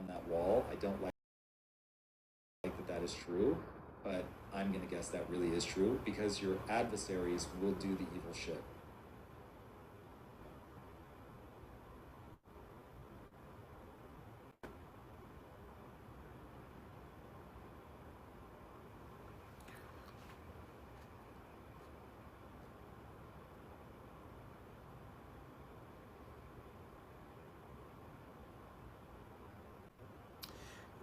on that wall. I don't like that is true, but I'm going to guess that really is true because your adversaries will do the evil shit.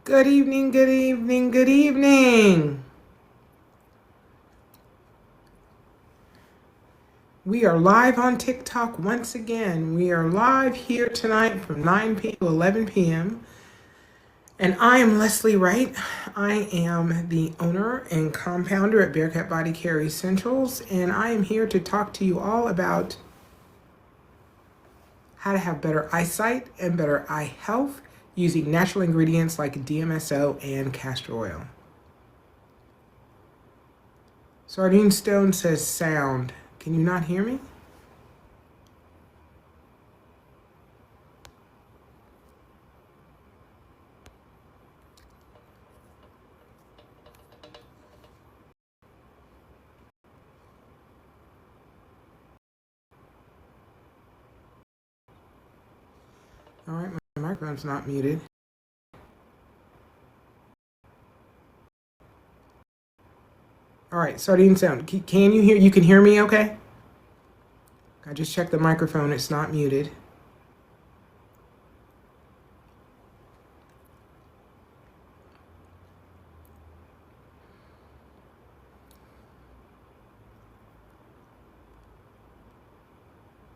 Good evening, good evening, good evening. We are live on TikTok once again. We are live here tonight from 9 p.m. to 11 p.m. And I am Leslie Wright. I am the owner and compounder at Bearcat Body Care Essentials, and I am here to talk to you all about how to have better eyesight and better eye health using natural ingredients like DMSO and castor oil. Sardine Stone says sound. Can you not hear me? All right, my microphone's not muted. All right, Sardine Sound. Can you hear? You can hear me okay? I just checked the microphone. It's not muted.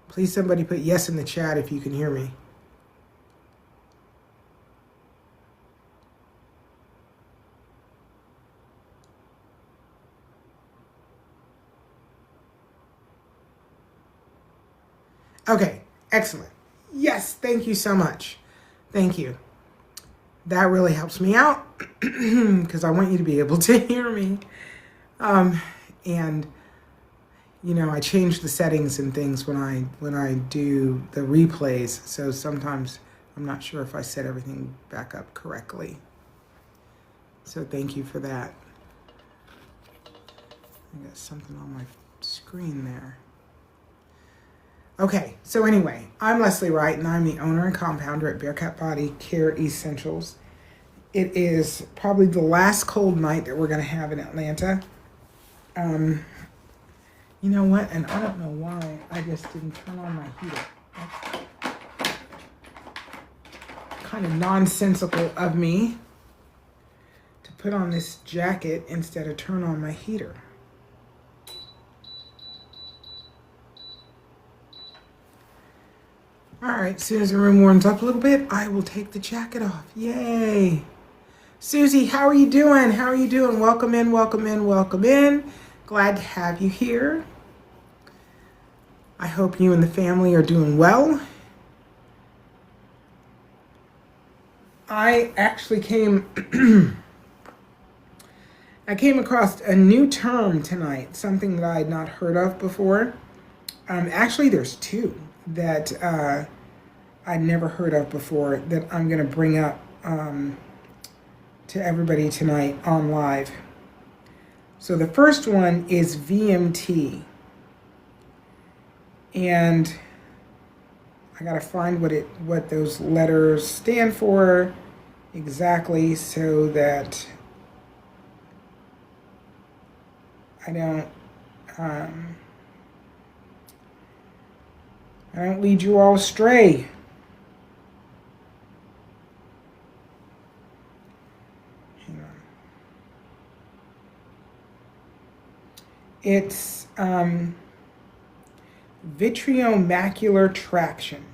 Please somebody put yes in the chat if you can hear me. Okay, excellent. Yes, thank you so much. Thank you. That really helps me out because I want you to be able to hear me. And you know, I change the settings and things when I do the replays. So sometimes I'm not sure if I set everything back up correctly. So thank you for that. I got something on my screen there. Okay, so anyway, I'm Leslie Wright, and I'm the owner and compounder at Bearcat Body Care Essentials. It is probably the last cold night that we're going to have in Atlanta. You know what? And I don't know why I just didn't turn on my heater. That's kind of nonsensical of me to put on this jacket instead of turn on my heater. All right, as soon as the room warms up a little bit, I will take the jacket off. Yay. Susie, how are you doing? How are you doing? Welcome in, welcome in, welcome in. Glad to have you here. I hope you and the family are doing well. I actually came across a new term tonight, something that I had not heard of before. Actually, there's two that I'd never heard of before that I'm going to bring up to everybody tonight on live. So the first one is VMT. And I got to find what those letters stand for exactly so that I don't lead you all astray. Hang on. It's vitreomacular traction.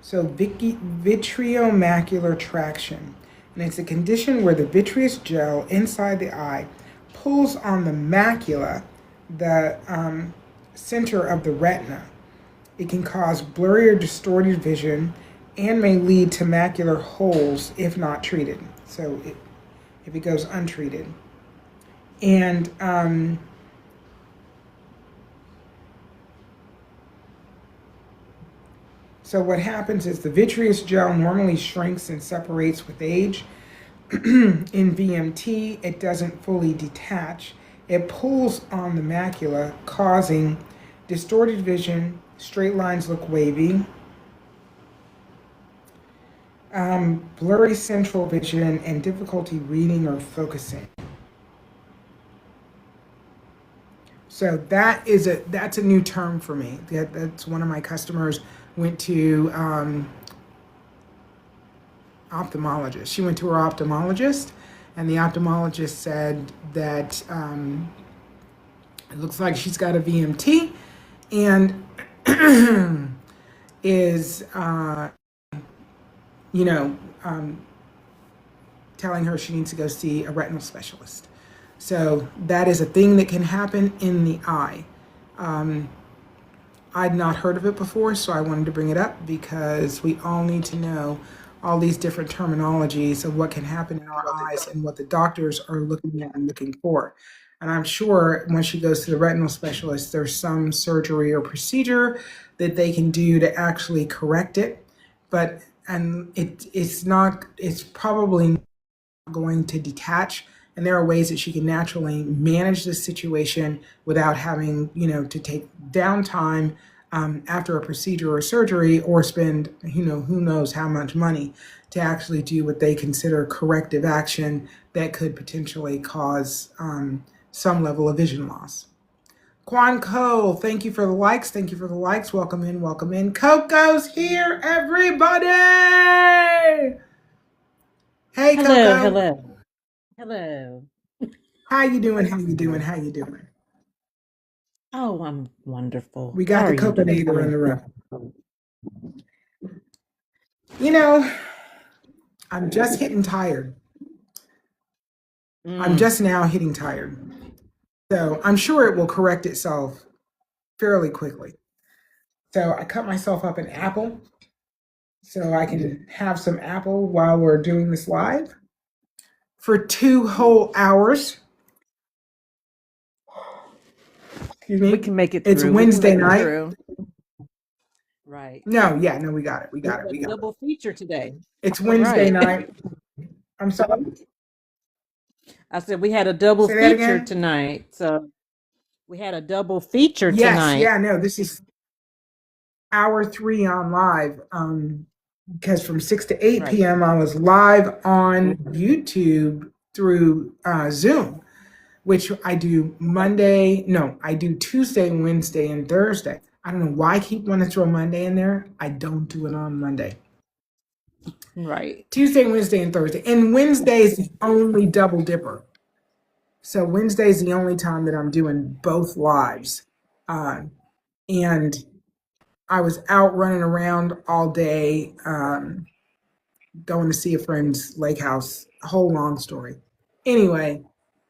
So vitreomacular traction. And it's a condition where the vitreous gel inside the eye pulls on the macula, the center of the retina. It can cause blurry or distorted vision and may lead to macular holes if not treated. So if it goes untreated. And So what happens is the vitreous gel normally shrinks and separates with age. In VMT, it doesn't fully detach. It pulls on the macula, causing distorted vision, straight lines look wavy, blurry central vision, and difficulty reading or focusing. So that's a new term for me. That's one of my customers went to ophthalmologist. She went to her ophthalmologist, and the ophthalmologist said that it looks like she's got a VMT, and is telling her she needs to go see a retinal specialist. So that is a thing that can happen in the eye. I'd not heard of it before, so I wanted to bring it up because we all need to know all these different terminologies of what can happen in our eyes and what the doctors are looking at and looking for. And I'm sure when she goes to the retinal specialist, there's some surgery or procedure that they can do to actually correct it. But it's probably not going to detach. And there are ways that she can naturally manage this situation without having, to take downtime after a procedure or surgery, or spend, who knows how much money to actually do what they consider corrective action that could potentially cause some level of vision loss. Quan Cole, thank you for the likes. Thank you for the likes. Welcome in, welcome in. Coco's here, everybody. Hey, Hello, Coco. hello. How you doing? How you doing? How you doing? Oh, I'm wonderful. We How got are the you doing? Coconator in the room. You know, I'm just hitting tired. I'm just now hitting tired. So I'm sure it will correct itself fairly quickly. So I cut myself up an apple so I can have some apple while we're doing this live for 2 whole hours. Excuse me. We can make it It's through. Wednesday night. Right. No, we got it. We got it. Double feature today. It's Wednesday Right. night. I'm sorry. I said we had a double Say that feature again? tonight. So we had a double feature Yes, tonight. yeah, no, this is hour 3 on live. Because from 6 to 8 Right. p.m. I was live on YouTube through Zoom, which I do I do Tuesday, Wednesday, and Thursday. I don't know why I keep wanting to throw Monday in there. I don't do it on Monday. Right. Tuesday, Wednesday, and Thursday. And Wednesday is the only double dipper. So Wednesday is the only time that I'm doing both lives. And I was out running around all day, going to see a friend's lake house. A whole long story. Anyway,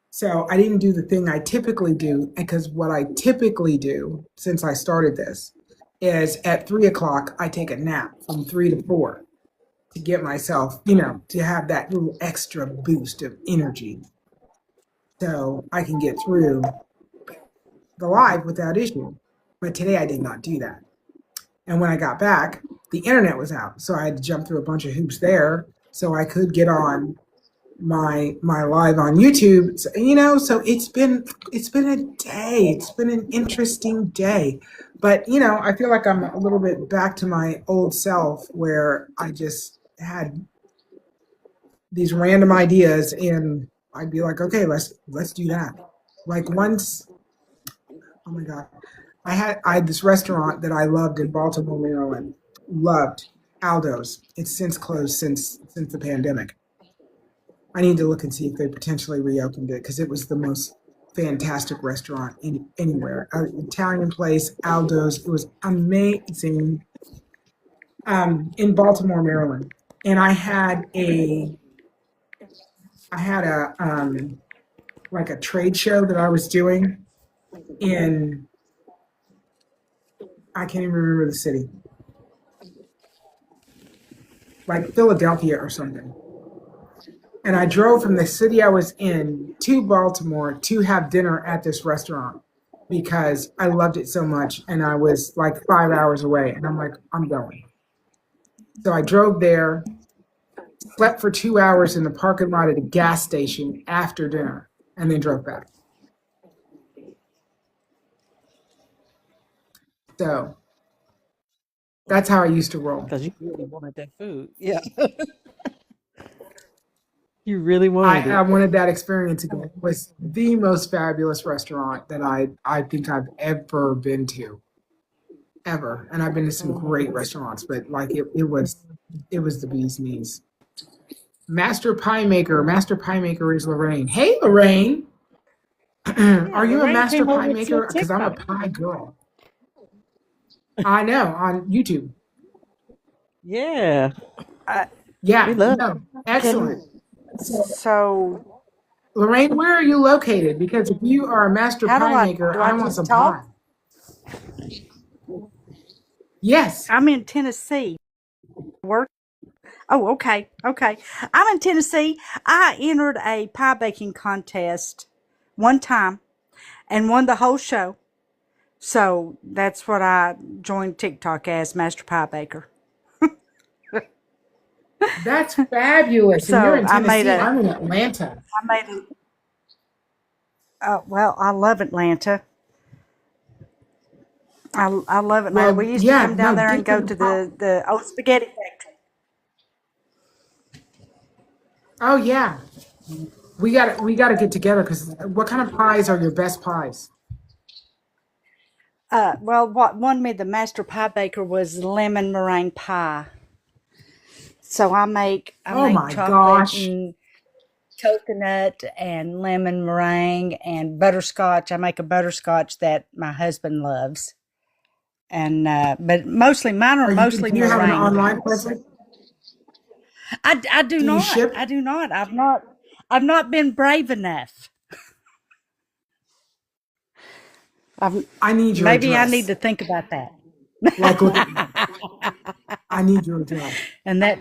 so I didn't do the thing I typically do, because what I typically do since I started this is at 3 o'clock, I take a nap from 3 to 4 to get myself, to have that little extra boost of energy so I can get through the live without issue. But today I did not do that. And when I got back, the internet was out. So I had to jump through a bunch of hoops there so I could get on my live on YouTube. So, so it's been a day. It's been an interesting day. But, I feel like I'm a little bit back to my old self where I just had these random ideas and I'd be like, okay, let's do that. Like once, oh my God. I had this restaurant that I loved in Baltimore, Maryland. Loved Aldo's. It's since closed since the pandemic. I need to look and see if they potentially reopened it because it was the most fantastic restaurant anywhere. Italian place, Aldo's. It was amazing. In Baltimore, Maryland, and I had a like a trade show that I was doing in, I can't even remember the city, like Philadelphia or something. And I drove from the city I was in to Baltimore to have dinner at this restaurant because I loved it so much. And I was like 5 hours away. And I'm like, I'm going. So I drove there, slept for 2 hours in the parking lot at a gas station after dinner, and then drove back. So that's how I used to roll. Because you really wanted that food. Yeah. You really wanted I it. wanted that experience again. It was the most fabulous restaurant that I think I've ever been to. Ever. And I've been to some great restaurants, but like it was the bee's knees. Master pie maker is Lorraine. Hey Lorraine. Yeah, Are you a Lorraine master came pie over to your maker? Because I'm a TikTok. pie girl. I know, on YouTube. Yeah. I, we Yeah, love no. Can Excellent. So so Lorraine, where are you located? Because if you are a master how pie maker, do I I want just some talk? pie. Yes. I'm in Tennessee. Work. Oh, okay. Okay. I'm in Tennessee. I entered a pie baking contest one time and won the whole show. So that's what I joined TikTok as, Master Pie Baker. That's fabulous. And you're So in I made Tennessee. a I'm in Atlanta. I made a well, I love Atlanta. I love Atlanta. Well, We used to yeah, come down no, there and get go some to pie. the old spaghetti factory. Oh yeah. We gotta get together because what kind of pies are your best pies? Well, what won me the Master Pie Baker was lemon meringue pie. So I Oh make my chocolate gosh. and coconut and lemon meringue and butterscotch. I make a butterscotch that my husband loves, and but mostly mine are Are you mostly do you have an meringue online pies. presence? I do Do you not. ship? I do not. I've not been brave enough. I've, I need your maybe I need address. to think about that. Like I need your address. And that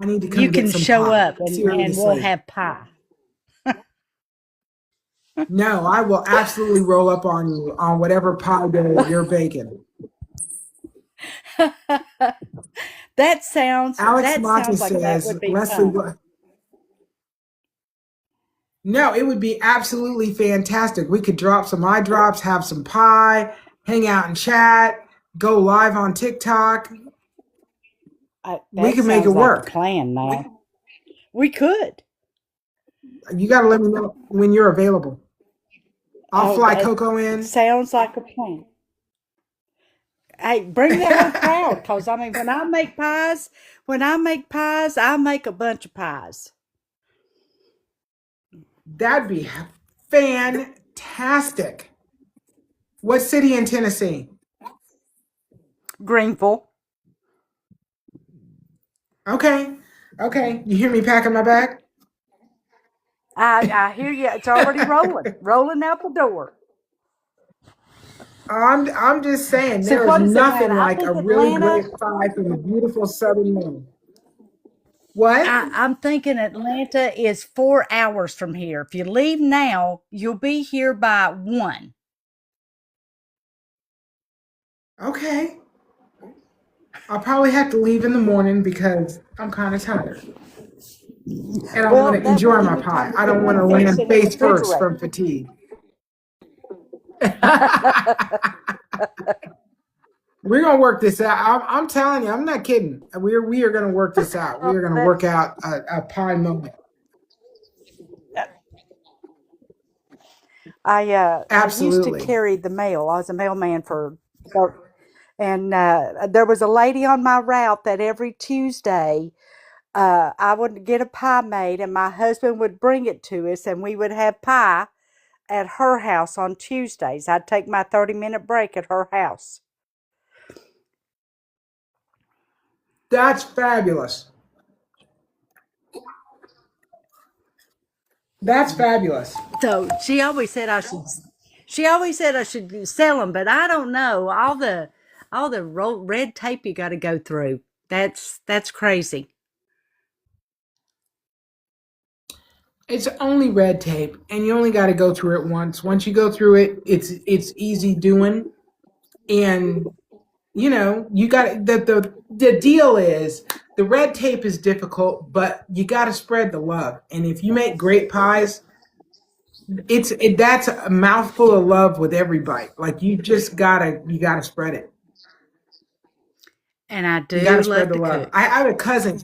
I need to you come get can some show pie. up and we'll Seriously. have pie. No, I will absolutely roll up on you on whatever pie day you're baking. Alex That Mata sounds like that says, would be Leslie, fun. no, it would be absolutely fantastic. We could drop some eye drops, have some pie, hang out and chat, go live on TikTok. We That can make it sounds like a work. plan now. We could. You got to let me know when you're available. I'll Oh, fly that Coco in. sounds like a plan. Hey, bring the whole crowd, cause I mean, I make a bunch of pies. That'd be fantastic. What city in Tennessee? Greenville. Okay. Okay. You hear me packing my bag? I hear you. It's already rolling out the door. I'm just saying So there is what is nothing Atlanta? I like a think really Atlanta. great pie from a beautiful southern woman. What? I'm thinking Atlanta is 4 hours from here. If you leave now, you'll be here by 1. Okay. I'll probably have to leave in the morning because I'm kind of tired. And I want Well, to that would enjoy give my you time pie. to I put don't want one to fix land in the face first refrigerator. from fatigue. We're gonna work this out. I'm telling you, I'm not kidding. We are gonna work this out. We Oh, are gonna work out a pie moment. I used to Absolutely. carry the mail. I was a mailman and there was a lady on my route that every Tuesday I would get a pie made, and my husband would bring it to us, and we would have pie at her house on Tuesdays. I'd take my 30-minute break at her house. That's fabulous. That's fabulous. So she always said I should sell them, but I don't know all the red tape you got to go through. That's crazy. It's only red tape, and you only got to go through it once. Once you go through it, it's easy doing. And you got the deal is the red tape is difficult, but you got to spread the love. And if you make great pies, that's a mouthful of love with every bite. Like you gotta spread it. And I You gotta do spread love the to love. cook. I have a cousin.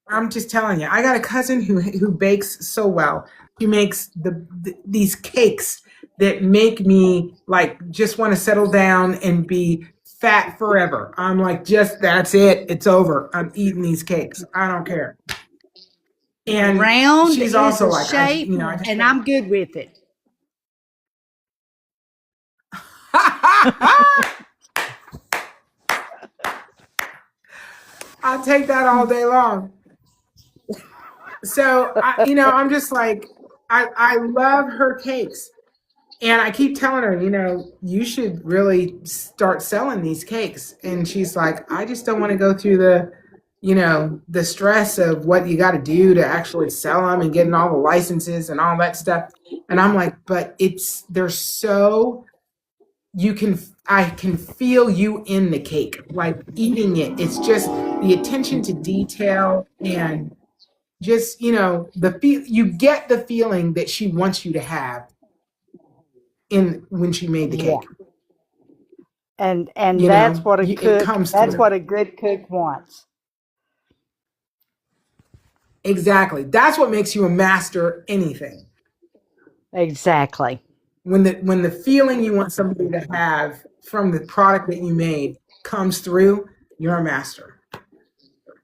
I'm just telling you, I got a cousin who bakes so well. He makes these cakes that make me like just want to settle down and be fat forever. I'm like, just that's it. It's over. I'm eating these cakes. I don't care. And Round she's is also a like, shape, I just and I'm good with it. I'll take that all day long. So I'm just like, I love her cakes. And I keep telling her, you should really start selling these cakes. And she's like, I just don't want to go through the stress of what you got to do to actually sell them and getting all the licenses and all that stuff. And I'm like, but they're so, I can feel you in the cake, like eating it. It's just the attention to detail and just, you get the feeling that she wants you to have in when she made the Yeah. cake. And that's what It comes that's through. what a good cook wants. Exactly. That's what makes you a master anything. Exactly. When the feeling you want somebody to have from the product that you made comes through, you're a master.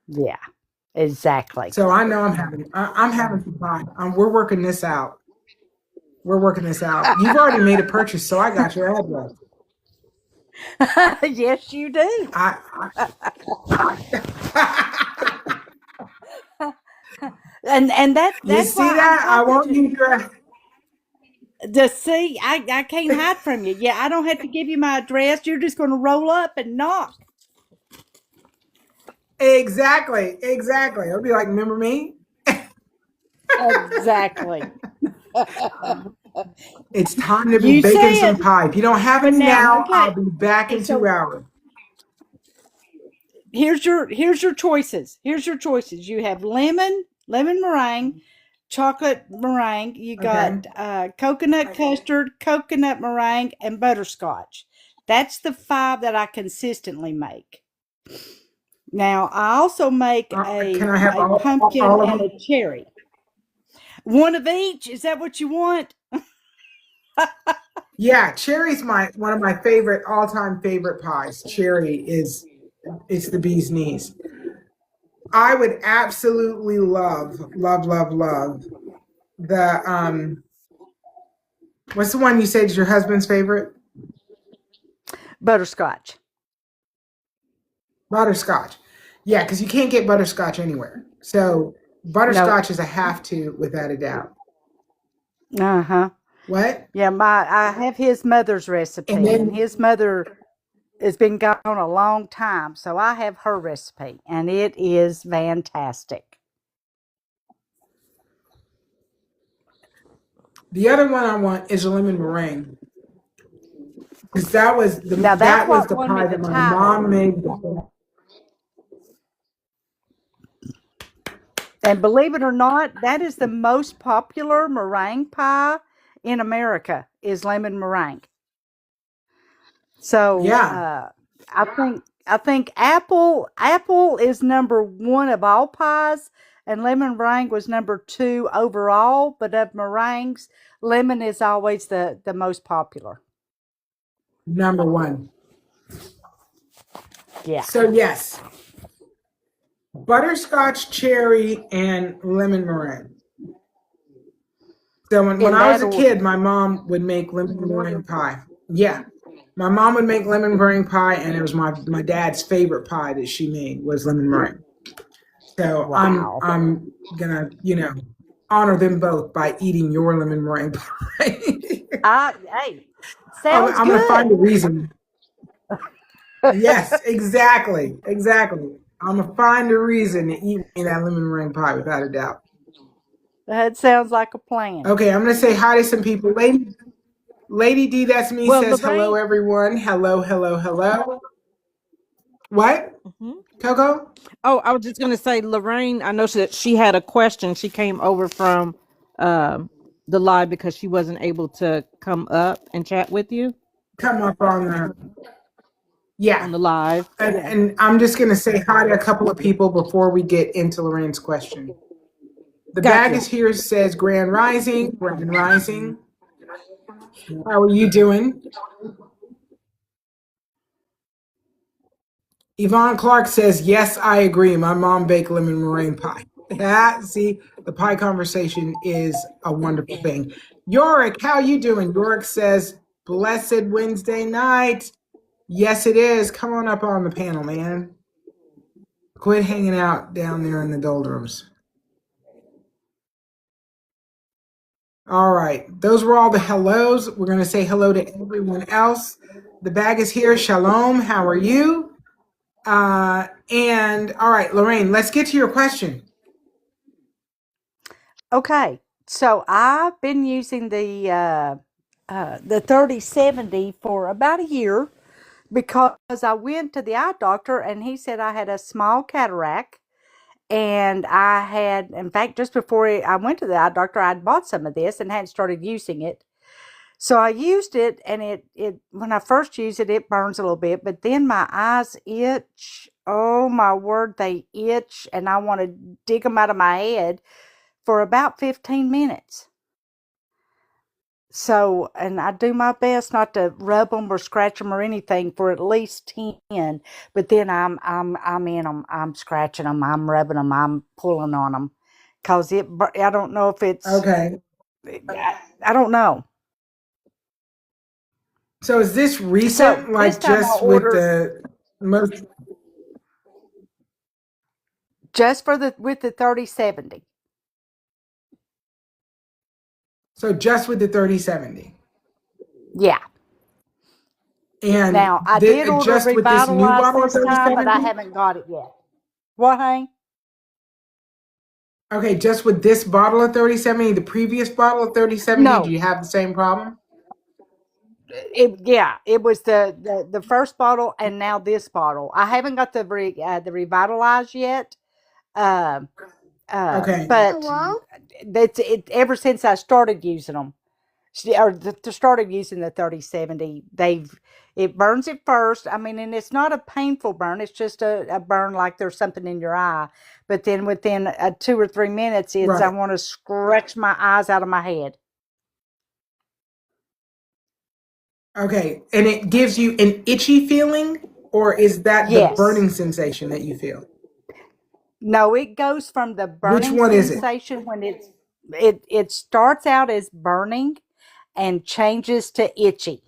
Yeah. Exactly. So I know I'm having some fun. We're working this out. We're working this out. You've already made a purchase, so I got your address. Yes, you do. And You that's see why I'm that? I talking won't use your to see. I can't hide from you. Yeah, I don't have to give you my address. You're just going to roll up and knock. exactly. It'll be like, remember me? Exactly. It's time to be You baking say some it pie. If you don't have any now. now, I'll Okay. be back in So 2 hours. here's your choices. Here's your choices. You have lemon meringue, chocolate meringue. You Okay. got coconut custard, coconut meringue, and butterscotch. That's the 5 that I consistently make. Now I also make Can I have a pumpkin all of and them? a cherry. One of each. Is that what you want? Yeah, cherry's one of my favorite all-time favorite pies. Cherry is it's the bee's knees. I would absolutely love the what's the one you said is your husband's favorite? Butterscotch. Butterscotch. Yeah, because you can't get butterscotch anywhere. So No. butterscotch is a have to without a doubt. Uh-huh. What? Yeah, I have his mother's And recipe, and then his mother has been gone a long time, so I have her recipe, and it is fantastic. the other one I want is a lemon meringue. Because Now that's that was what the won me pie the that my title. mom made. And believe it or not, that is the most popular meringue pie in America is lemon meringue. So Yeah, I think apple is number 1 of all pies, and lemon meringue was number 2 overall. But of meringues, lemon is always the most popular. number one. Yeah, So yes, butterscotch, cherry, and lemon meringue. So when in I was that a kid, order. my mom would make lemon meringue pie. Yeah, my mom would make lemon meringue pie, and it was my dad's favorite pie that she made was lemon meringue. So Wow. I'm gonna honor them both by eating your lemon meringue pie. Hey, sounds I'm gonna find good. a reason. Yes, exactly. I'm gonna find a reason to eat me that lemon meringue pie without a doubt. That sounds like a plan. Okay, I'm gonna say hi to some people. Lady D, that's me, Well, says hello Lorraine, everyone. Hello. What, Hmm. Coco? Oh, I was just gonna say, Lorraine. I know that she had a question. She came over from um, the live because she wasn't able to come up and chat with you Come up on the, on yeah. the live. And, Yeah, and I'm just going to say hi to a couple of people before we get into Lorraine's question. The bag gotcha. is here says Grand Rising. Grand Rising. How are you doing? Yvonne Clark says, yes, I agree. My mom baked lemon meringue pie. Yeah, see, the pie conversation is a wonderful thing. Yorick, how you doing? Yorick says, blessed Wednesday night. Yes, it is. Come on up on the panel, man. Quit hanging out down there in the doldrums. All right. Those were all the hellos. We're going to say hello to everyone else. The bag is here. Shalom. How are you? And all right, Lorraine, let's get to your question. Okay, so I've been using the 3070 for about a year because I went to the eye doctor and he said I had a small cataract. And I had, in fact, just before I went to the eye doctor, I'd bought some of this and hadn't started using it. So I used it, and it when I first use it, it burns a little bit, but then my eyes itch. Oh my word, they itch, and I want to dig them out of my head for about 15 minutes. So, and I do my best not to rub them or scratch them or anything for at least 10. But then I'm in them. I'm scratching them. I'm rubbing them. I'm pulling on them, cause I don't know if it's. Okay. I don't know. So is this So recent, this like time I just with ordered the most? just for the with the 3070. So just with the 3070, Yeah. and Now I did order just with this new Revitalize bottle of this time, but I 3070. haven't got it yet. What, honey? Okay, just with this bottle of 3070, the previous bottle of 3070, do No. you have the same problem? It was the first bottle and now this bottle. I haven't got the Revitalize yet. Um Okay. but that's it ever since I started using them. Started using the 3070. It burns at first. I mean, and it's not a painful burn. It's just a burn like there's something in your eye. But then within 2 or 3 minutes, I Right. want to scratch my eyes out of my head. Okay. And it gives you an itchy feeling, or is that the Yes. burning sensation that you feel? No, it goes from the Which burning one is it? sensation when it starts out as burning and changes to itchy.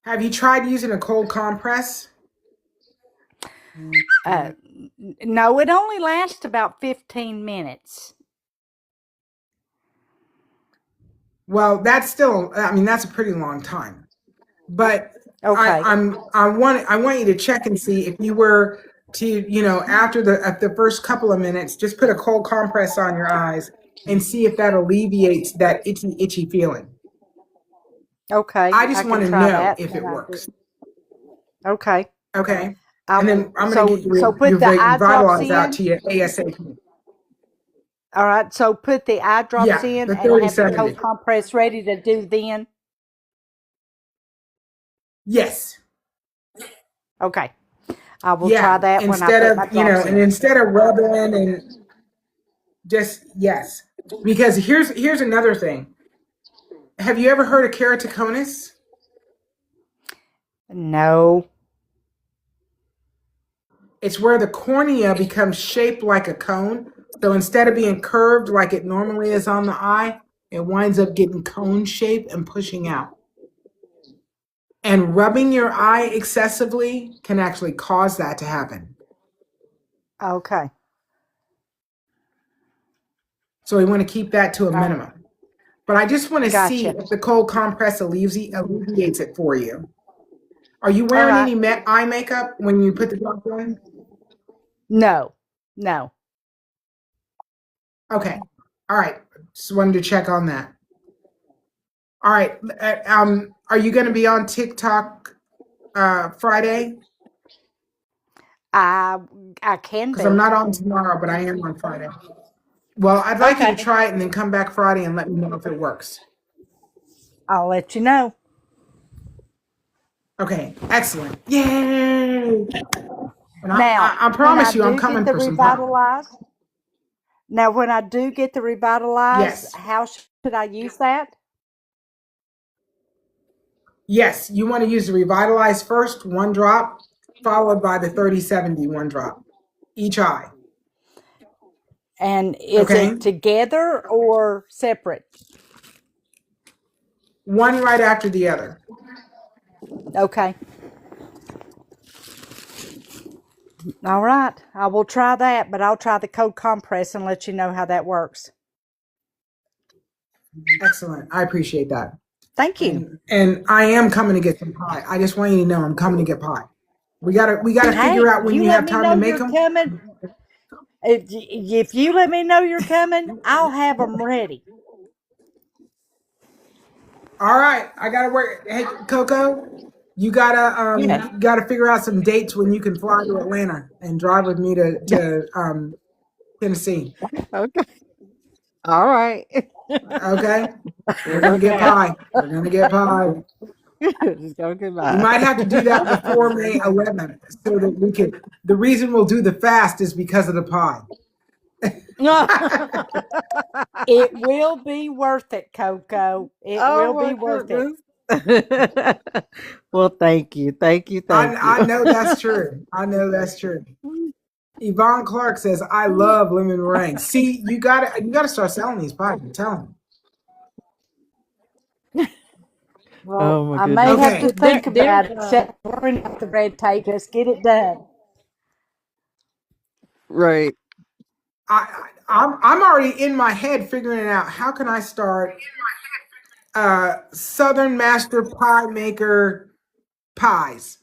Have you tried using a cold compress? Uh, no, it only lasts about 15 minutes. Well, that's still, I mean, that's a pretty long time. But Okay. I want you to check and see if you were to, after at the first couple of minutes, just put a cold compress on your eyes and see if that alleviates that itchy feeling. Okay. I I just want can to try know that if it when I works. do. Okay. Okay. I And will. then I'm going to get So your put the eye drops Vitalize out in. to you ASAP. All right. So put the eye drops Yeah, in the and have the cold 3070. compress ready to do then. Yes. Okay. I will try Yeah. that when I Instead put my of, drops and in. instead of rubbing and just, yes. Because here's another thing. Have you ever heard of keratoconus? No. It's where the cornea becomes shaped like a cone. So instead of being curved like it normally is on the eye, it winds up getting cone shape and pushing out. And rubbing your eye excessively can actually cause that to happen. Okay. So we want to keep that to a All right. minimum. But I just want to see Gotcha. if the cold compress alleviates it for you. Are you All wearing right. any eye makeup when you put the drop on? No. No. Okay. All right. Just wanted to check on that. All right. Are you going to be on TikTok Friday? I I can Because I'm be. not on tomorrow, but I am on Friday. Well, I'd like you to Okay. try it and then come back Friday and let me know if it works. I'll let you know. Okay, excellent. Yay! And Now, I when I promise you, I'm do get coming the for some pie. revitalized, now when I do get the revitalized, Yes. how should I use that? Yes, you want to use the Revitalize first, one drop, followed by the 3070 one drop, each eye. And is Okay? it together or separate? One right after the other. Okay. All right. I will try that, but I'll try the cold compress and let you know how that works. Excellent. I appreciate that. Thank you. And I am coming to get some pie. I just want you to know I'm coming to get pie. We gotta figure Hey, out when you you let have me time to know make you're them. coming. If you let me know you're coming, I'll have them ready. All right, I gotta work. Hey, Coco, Yes. you gotta figure out some dates when you can fly to Atlanta and drive with me to Tennessee. Okay. All right. Okay, we're gonna get Okay. pie. We're gonna get pie. Just go We goodbye. might have to do that before May 11th so that we can. The reason we'll do the fast is because of the pie. No. It will be worth it, Coco. It will Oh be my worth it. goodness. Well, thank you. Thank you. Thank you. I know that's true. I know that's true. Yvonne Clark says, "I love lemon meringue." See, you gotta start selling these pies. I'm telling Well, Oh my I may goodness. you. have Okay, to There think there's about it. Except pouring out the red tape, just get it done. right. I'm already in my head figuring out how can I start Southern Master Pie Maker pies.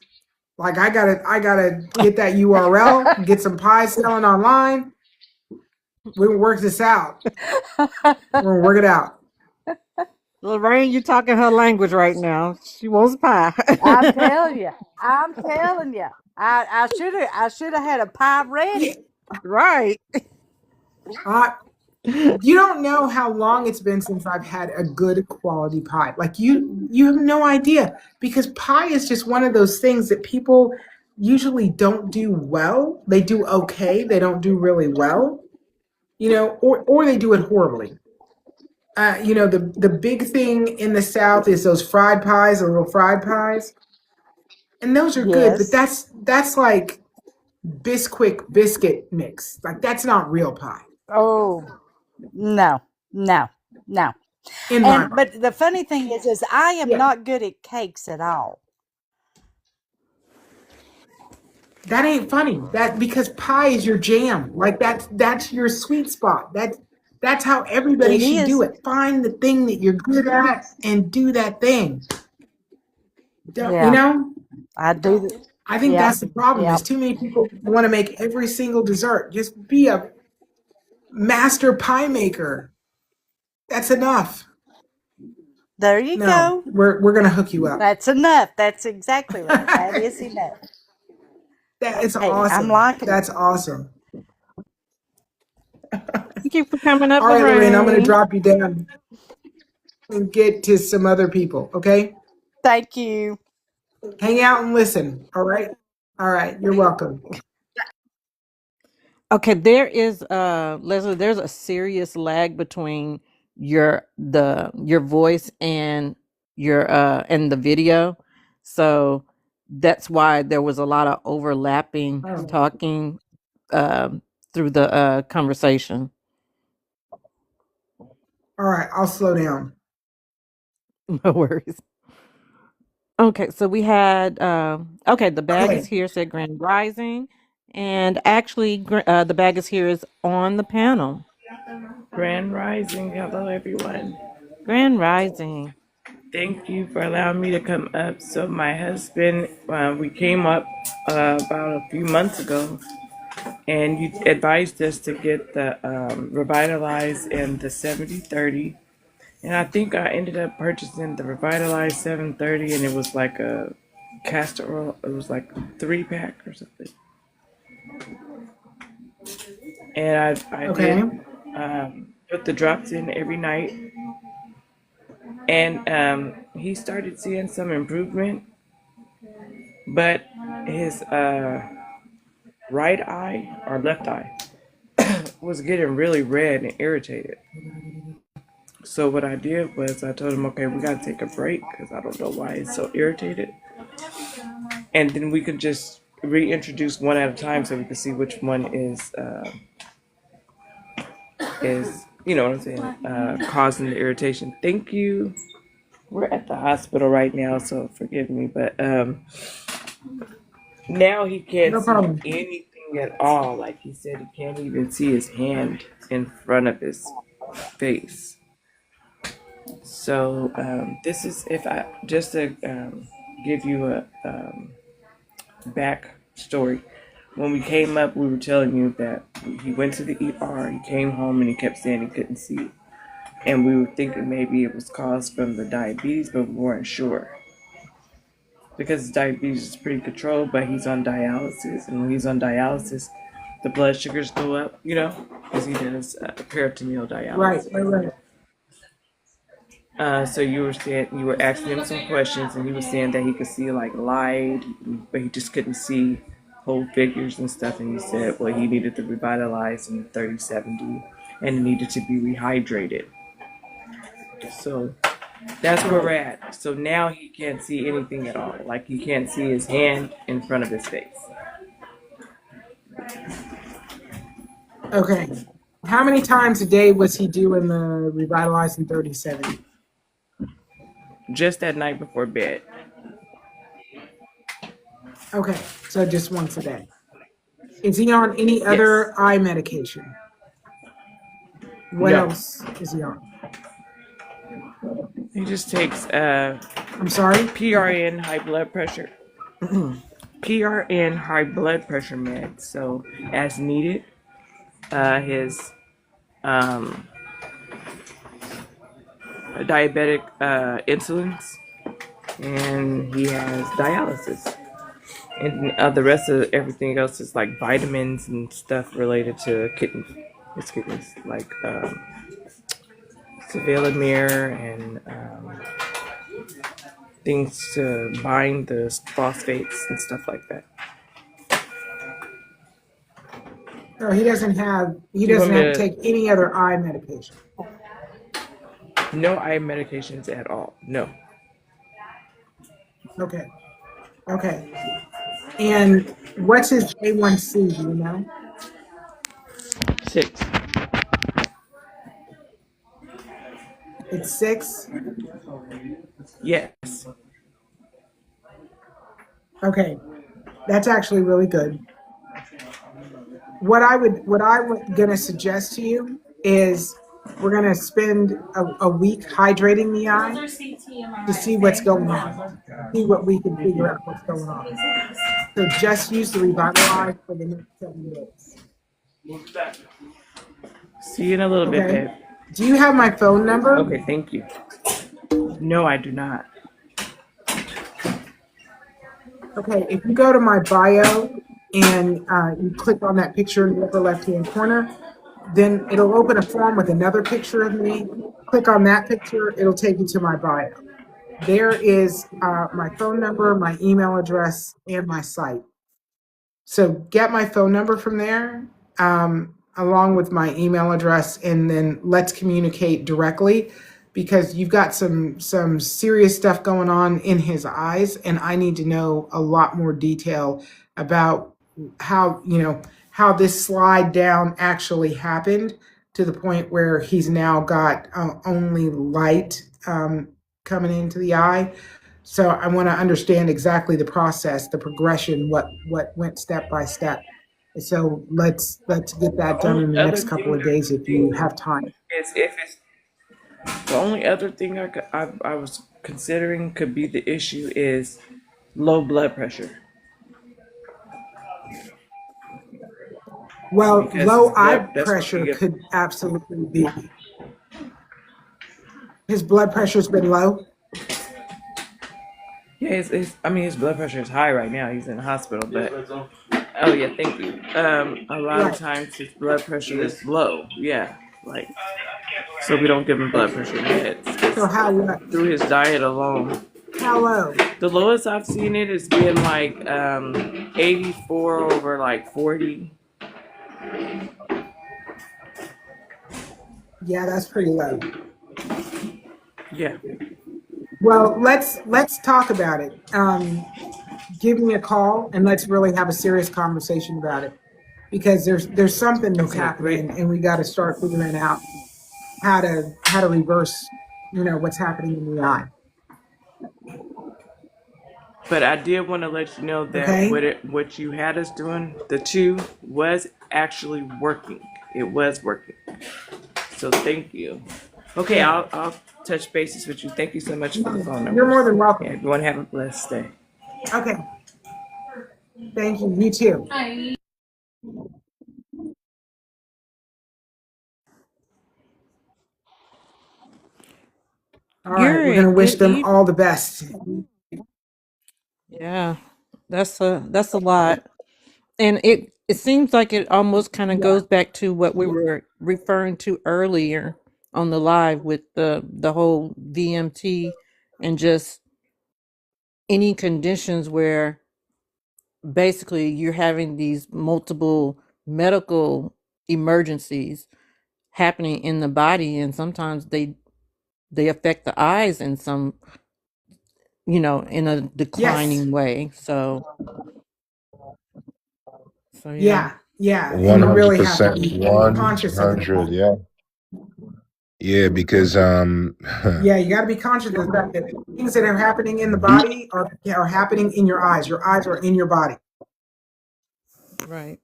Like I gotta get that URL, get some pies selling online. We can work this out. We're gonna work it out. Lorraine, you're talking her language right now. She wants pie. I'm telling you. I'm telling you. I should have had a pie Yeah, ready. Right. uh, you don't know how long it's been since I've had a good quality pie. Like you have no idea because pie is just one of those things that people usually don't do well. They do okay. They don't do really well, or they do it horribly. The big thing in the South is those fried pies, the little fried pies, and those are good. But Yes. that's like Bisquick biscuit mix. Like that's not real pie Oh, no, no, no. in my And mind. but the funny thing is I am Yeah, not good at cakes at all. that ain't funny. That because pie is your jam. Like that's your sweet spot. That's how everybody It should do is. it. Find the thing that you're good at and do that thing. Don't, you Yeah, know? I do. I think Yep, that's the problem. Is yep. too many people want to make every single dessert. Just be a master pie maker. That's enough. There you No, go. we're gonna hook you up. That's enough. That's exactly right. That is enough. That is Hey, I'm awesome. liking it. That's awesome. Thank you for coming up, All right, Lorraine, I'm gonna Lorraine. drop you down and get to some other people. Okay, Thank you. hang out and listen. All right. All right. You're welcome. Okay, there is Leslie, there's a serious lag between your voice and your and the video. So that's why there was a lot of overlapping Oh, talking um through the conversation. all right. I'll slow down. No worries. Okay, so we had okay, the bag is Okay. here said Grand Rising, and actually the bag is here is on the panel. Grand Rising. Hello, everyone. Grand Rising. Thank you for allowing me to come up. So, my husband, we came up about a few months ago, and you advised us to get the Revitalize and the 7030. And I think I ended up purchasing the Revitalize 730, and it was like a castor oil. It was like 3-pack or something. And I Okay. did put the drops in every night. And he started seeing some improvement, but his right eye or left eye was getting really red and irritated. So what I did was I told him, okay, we got to take a break because I don't know why he's so irritated. And then we could just reintroduce one at a time so we could see which one is you know what I'm saying, causing the irritation. Thank you. We're at the hospital right now, so forgive me, but now he can't No see problem. anything at all. Like he said, he can't even see his hand in front of his face. So this is, if I just to give you a back story. When we came up, we were telling you that he went to the ER. He came home and he kept saying he couldn't see, and we were thinking maybe it was caused from the diabetes, but we weren't sure because his diabetes is pretty controlled. But he's on dialysis, and when he's on dialysis, the blood sugars go up. You know, because he does peritoneal Right, dialysis. right, right. So you were asking him some questions, and he was saying that he could see like light, but he just couldn't see whole figures and stuff. And he said, well, he needed to revitalize in 30/70, and he needed to be rehydrated. So that's where we're at. So now he can't see anything at all. Like he can't see his hand in front of his face. Okay. How many times a day was he doing the revitalizing 30/70? Just that night before bed. Okay, so just once a day. Is he on any Yes. other eye medication? What No. else is he on? He just takes I'm sorry? PRN high blood pressure. PRN high blood pressure meds. So as needed, his diabetic insulins, and he has dialysis. And the rest of everything else is like vitamins and stuff related to his kidneys, like Sevelamer and things to bind the phosphates and stuff like that. No, he doesn't have You to want me to- take any other eye medication. No eye medications at all. No. Okay. Okay. And what's his A1C, do you know? 6. It's 6? Yes. Okay. That's actually really good. What I was gonna suggest to you is we're gonna spend a week hydrating the eye to see what's going on. See what we can figure out what's going on. So just use the Revitalize for the next 7 days. See you in a little bit, Okay. babe. Do you have my phone number? Okay, thank you. No, I do not. Okay, if you go to my bio and you click on that picture in the upper left-hand corner, then it'll open a form with another picture of me. Click on that picture, it'll take you to my bio. There is my phone number, my email address, and my site. So get my phone number from there, along with my email address, and then let's communicate directly, because you've got some serious stuff going on in his eyes, and I need to know a lot more detail about how this slide down actually happened to the point where he's now got only light coming into the eye. So I want to understand exactly the process, the progression, what went step by step. So let's get that done in the next couple of days if you have time. The only other thing I was considering could be the issue is low blood pressure. Well, Because low eye that's what pressure we get. could absolutely be. His blood pressure's been low. Yeah, I mean, his blood pressure is high right now. He's in the hospital, but oh yeah, thank you. A lot of Right. times his blood pressure is low. Yeah, like so we don't give him blood pressure meds. So how low? Through his diet alone, How low? the lowest I've seen it has been like 84 over like 40. Yeah, that's pretty low. Yeah. Well, let's talk about it. Give me a call and let's really have a serious conversation about it because there's something that's Okay, great. happening and we got to start figuring out how to reverse, what's happening in the eye. But I did want to let you know that Okay. what you had us doing, the two, was actually working. It was working. So thank you. Okay, Yeah. I'll touch bases with you. Thank you so much for the phone number. You're more than welcome. Yeah, everyone have a blessed day. Okay. Thank you. You too. All right. We're Yuri, gonna wish good them evening. all the best. Yeah, that's a lot. And it seems like it almost kind of Yeah. goes back to what we were referring to earlier on the live with the whole VMT and just any conditions where basically you're having these multiple medical emergencies happening in the body, and sometimes they affect the eyes in some, in a Yes. declining way. So yeah. Yeah. Yeah. And One you hundred really have to percent, be conscious of 100. that. Yeah, yeah, because Yeah, you got to be conscious of the fact that things that are happening in the body are happening in your eyes. Your eyes are in your body. Right.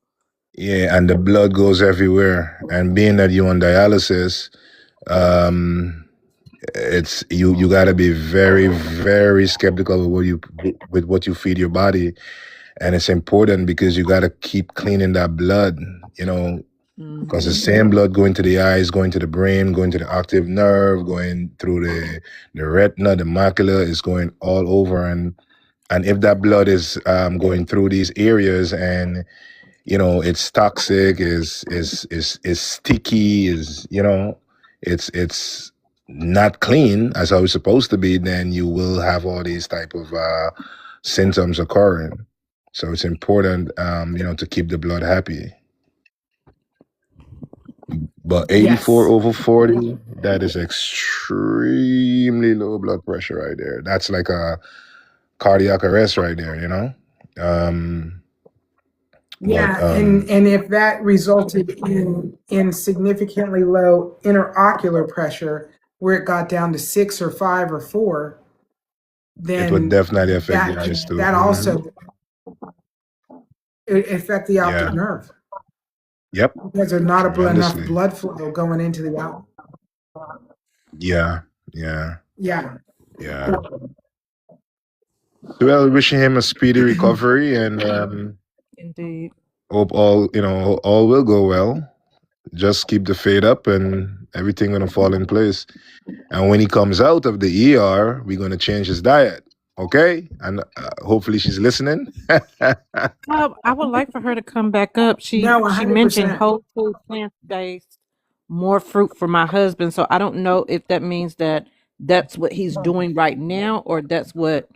yeah, and the blood goes everywhere. And being that you're on dialysis, um, it's you got to be very, very skeptical with what you feed your body, and it's important because you got to keep cleaning that blood. Because the Hmm. same blood going to the eyes, going to the brain, going to the octave nerve, going through the retina, the macula, is going all over. And if that blood is going through these areas and it's toxic, is sticky, it's not clean as how it's supposed to be, then you will have all these type of symptoms occurring. So it's important, to keep the blood happy. But 84 Yes. over 40, that is extremely low blood pressure right there. That's like a cardiac arrest right there. Um, but Yeah, and if that resulted in significantly low interocular pressure, where it got down to 6 or 5 or 4, it would then definitely affect the that eyes could too. that also affect the optic Yeah. nerve Yep. because there's not enough Tremendously. blood flow going into the eye. Yeah. Yeah. Yeah. Yeah. Well, wishing him a speedy recovery and Indeed. hope all will go well. Just keep the faith up and everything gonna fall in place. And when he comes out of the ER, we're gonna change his diet. Okay? And hopefully she's listening. I would like for her to come back up. She No, she mentioned 100%. whole food, plant based, more fruit for my husband. So I don't know if that means that that's what he's doing right now or that's what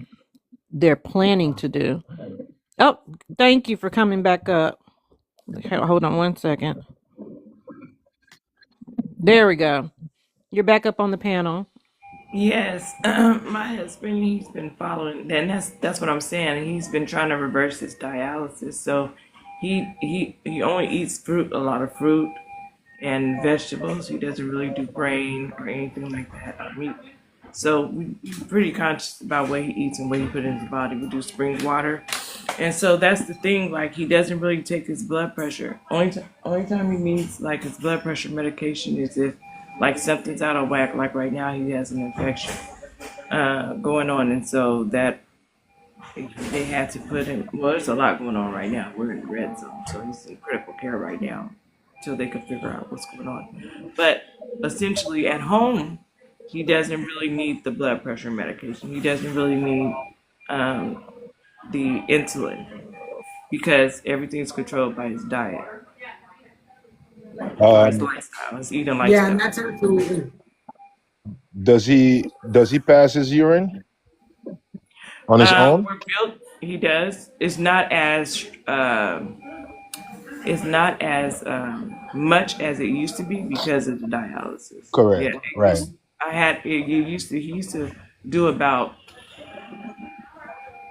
they're planning to do. Oh, thank you for coming back up. Hold on one second. There we go. You're back up on the panel. Yes, my husband, he's been following, and that's what I'm saying. He's been trying to reverse his dialysis, so he only eats fruit, a lot of fruit and vegetables. He doesn't really do grain or anything like that, meat. So we're pretty conscious about what he eats and what he put in his body. We do spring water, and so that's the thing. Like he doesn't really take his blood pressure. Only time he needs like his blood pressure medication is if like something's out of whack. Like right now, he has an infection going on, and so that they had to put him. Well, there's a lot going on right now. We're in the red zone, so he's in critical care right now until they can figure out what's going on. But essentially, at home, he doesn't really need the blood pressure medication. He doesn't really need um, the insulin because everything's controlled by his diet or his Um, lifestyle, his eating Yeah, and lifestyle. that's absolutely. does he pass his urine on his own? We're built. He does. It's not as much as it used to be because of the dialysis. Yeah, Correct. it Right. used. I had. It used to. He used to do about.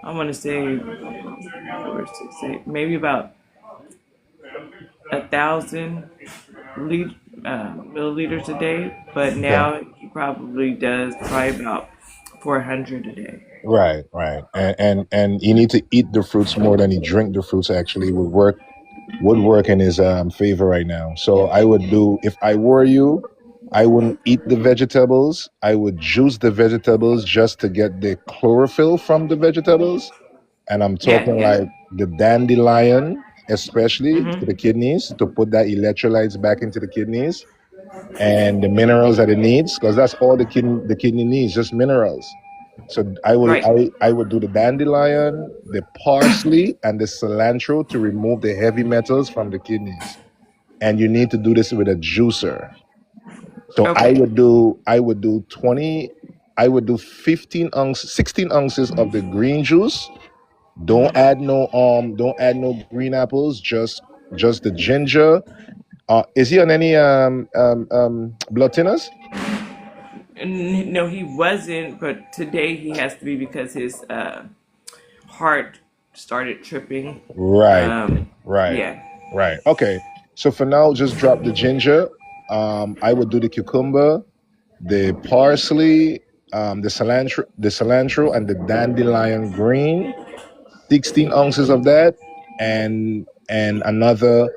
I want to say, 4, 6, 8, maybe about 1,000 milliliters a day, but Okay. now he probably does probably about 400 a day. Right. Right. And you need to eat the fruits more than you drink the fruits. Actually, would work in his favor right now. So I would do, if I were you, I wouldn't eat the vegetables. I would juice the vegetables just to get the chlorophyll from the vegetables. And I'm Yeah, talking yeah. like the dandelion, especially Mm-hmm. to the kidneys, to put that electrolytes back into the kidneys and the minerals that it needs, because that's all the kidney needs, just minerals. So I will Right. I would do the dandelion, the parsley, and the cilantro to remove the heavy metals from the kidneys. And you need to do this with a juicer. So I Okay. would do 20, I would do 16 ounces of the green juice. Mm-hmm. Don't add no green apples, just the ginger. Is he on any blood thinners? No, he wasn't, but today he has to be because his heart started tripping. Right, Um, right, yeah, right. Okay. So for now, just drop the ginger. I would do the cucumber, the parsley, the cilantro, and the dandelion green. 16 ounces of that, and another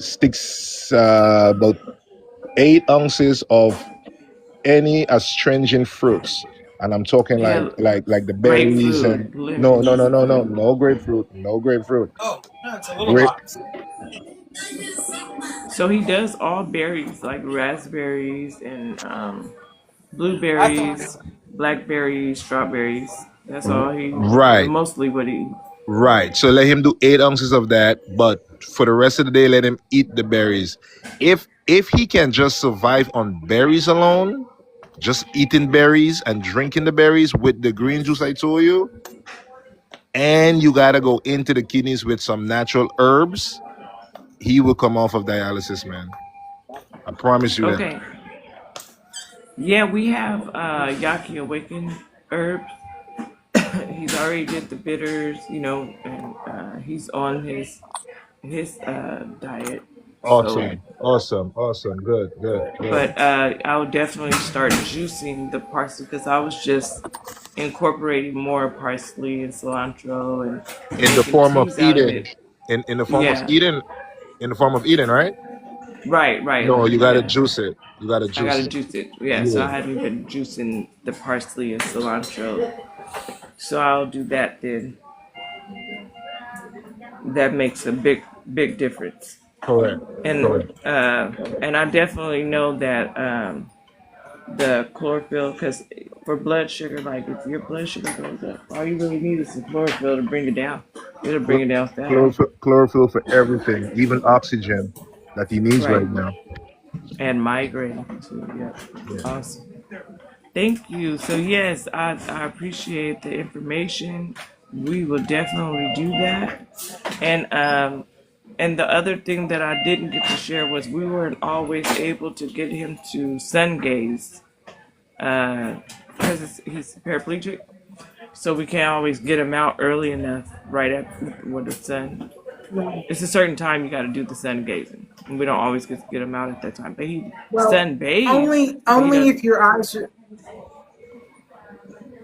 six about 8 ounces of any astringent fruits. And I'm talking like yeah, like the berries and grapefruit, no grapefruit, no grapefruit. Oh, no, it's a little Grape box. So he does all berries like raspberries and I thought. blueberries, blackberries, strawberries. That's all he right, mostly what he. right. So let him do 8 ounces of that, but for the rest of the day, let him eat the berries. If he can just survive on berries alone, just eating berries and drinking the berries with the green juice I told you, and you gotta go into the kidneys with some natural herbs, he will come off of dialysis, man. I promise you that. Okay. Yeah, we have Yaki Awaken herbs. He's already did the bitters, and he's on his diet. So, Awesome, awesome, awesome. Good, good, good. but I'll definitely start juicing the parsley because I was just incorporating more parsley and cilantro and In the making form of teas out of eating, it. in the form of Yeah, eating, in the form of eating, right? right. No, Like you gotta yeah, juice it. You gotta I juice gotta it. juice it. Yeah, so Yeah, I haven't been juicing the parsley and cilantro. So I'll do that then. That makes a big difference. correct, And correct. and I definitely know that the chlorophyll, because for blood sugar, like if your blood sugar goes up, all you really need is the chlorophyll to bring it down. It'll bring it down fast. Chlorophyll for everything, even oxygen that he needs Right. right now. And migraine too. Yeah. Yeah. Awesome. Thank you. So yes, I appreciate the information. We will definitely do that. And the other thing that I didn't get to share was we weren't always able to get him to sun gaze because he's paraplegic. So we can't always get him out early enough right at when the sun. Right. It's a certain time you got to do the sun gazing, and we don't always get him out at that time. But he Well, sun bathes, only but he only doesn't. if your eyes are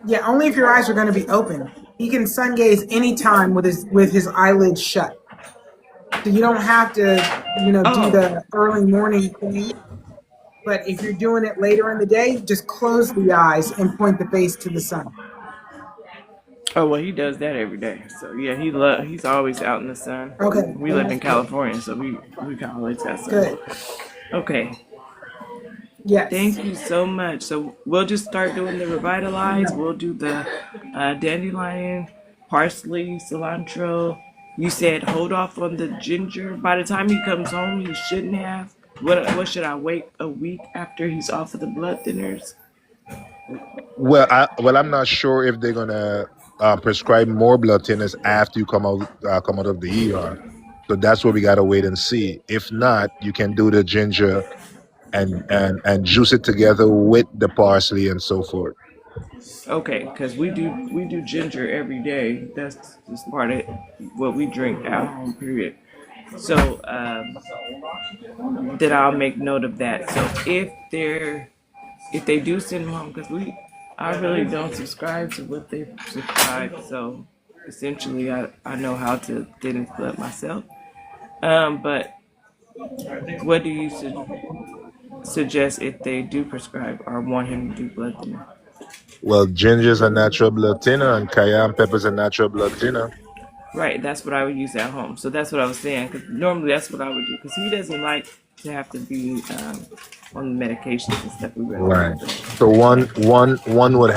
yeah, only if your eyes are going to be open. He can sun gaze anytime with his eyelids shut. So you don't have to, do Oh, the early morning thing. But if you're doing it later in the day, just close the eyes and point the face to the sun. oh well, he does that every day. So yeah, he's always out in the sun. Okay, We well, live in that's good. California, so we always got sun. Good. Okay. Yes. Thank you so much. So we'll just start doing the revitalize. We'll do the dandelion, parsley, cilantro. You said hold off on the ginger. By the time he comes home, he shouldn't have. What should I wait a week after he's off of the blood thinners? I'm not sure if they're gonna prescribe more blood thinners after you come out of the ER. So that's what we gotta wait and see. If not, you can do the ginger and juice it together with the parsley and so forth. Okay, because we do ginger every day. That's just part of what we drink at home. Period. So then I'll make note of that. So if they do send them home, because I really don't subscribe to what they subscribe. So essentially, I know how to thin his blood myself. But what do you suggest if they do prescribe or want him to do blood thinning? Well, ginger's a natural blood thinner and cayenne pepper's a natural blood thinner. Right, that's what I would use at home. So that's what I was saying. Because normally that's what I would do. Because he doesn't like to have to be on the medications and stuff. We Right. recommend. So one would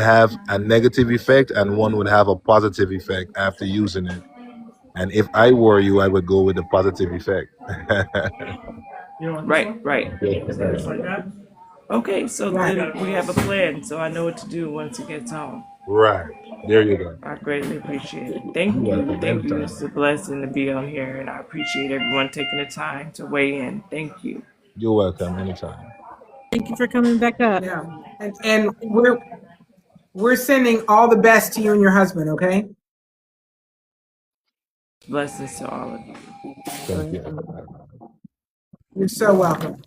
have a negative effect and one would have a positive effect after using it. And if I were you, I would go with the positive effect. Right, right. Okay, so then we have a plan. So I know what to do once he gets home. Right. There you go. I greatly appreciate it. Thank You're you. welcome. Thank you. Anytime. It's a blessing to be on here, and I appreciate everyone taking the time to weigh in. Thank you. You're welcome. Anytime. Thank you for coming back up. Yeah. And we're sending all the best to you and your husband, okay? Blessings to all of you. Thank you. You're so welcome.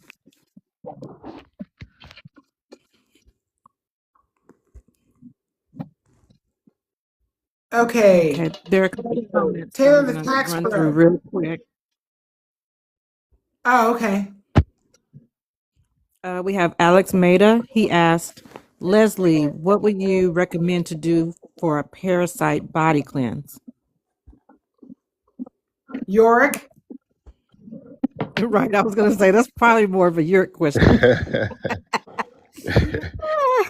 Okay. Okay, there are a couple of comments Taylor I'm the going to tax run pro. through real quick. Oh, okay. We have Alex Maida. He asked, Leslie, what would you recommend to do for a parasite body cleanse? Yorick. Right, I was going to say that's probably more of a Yurt question.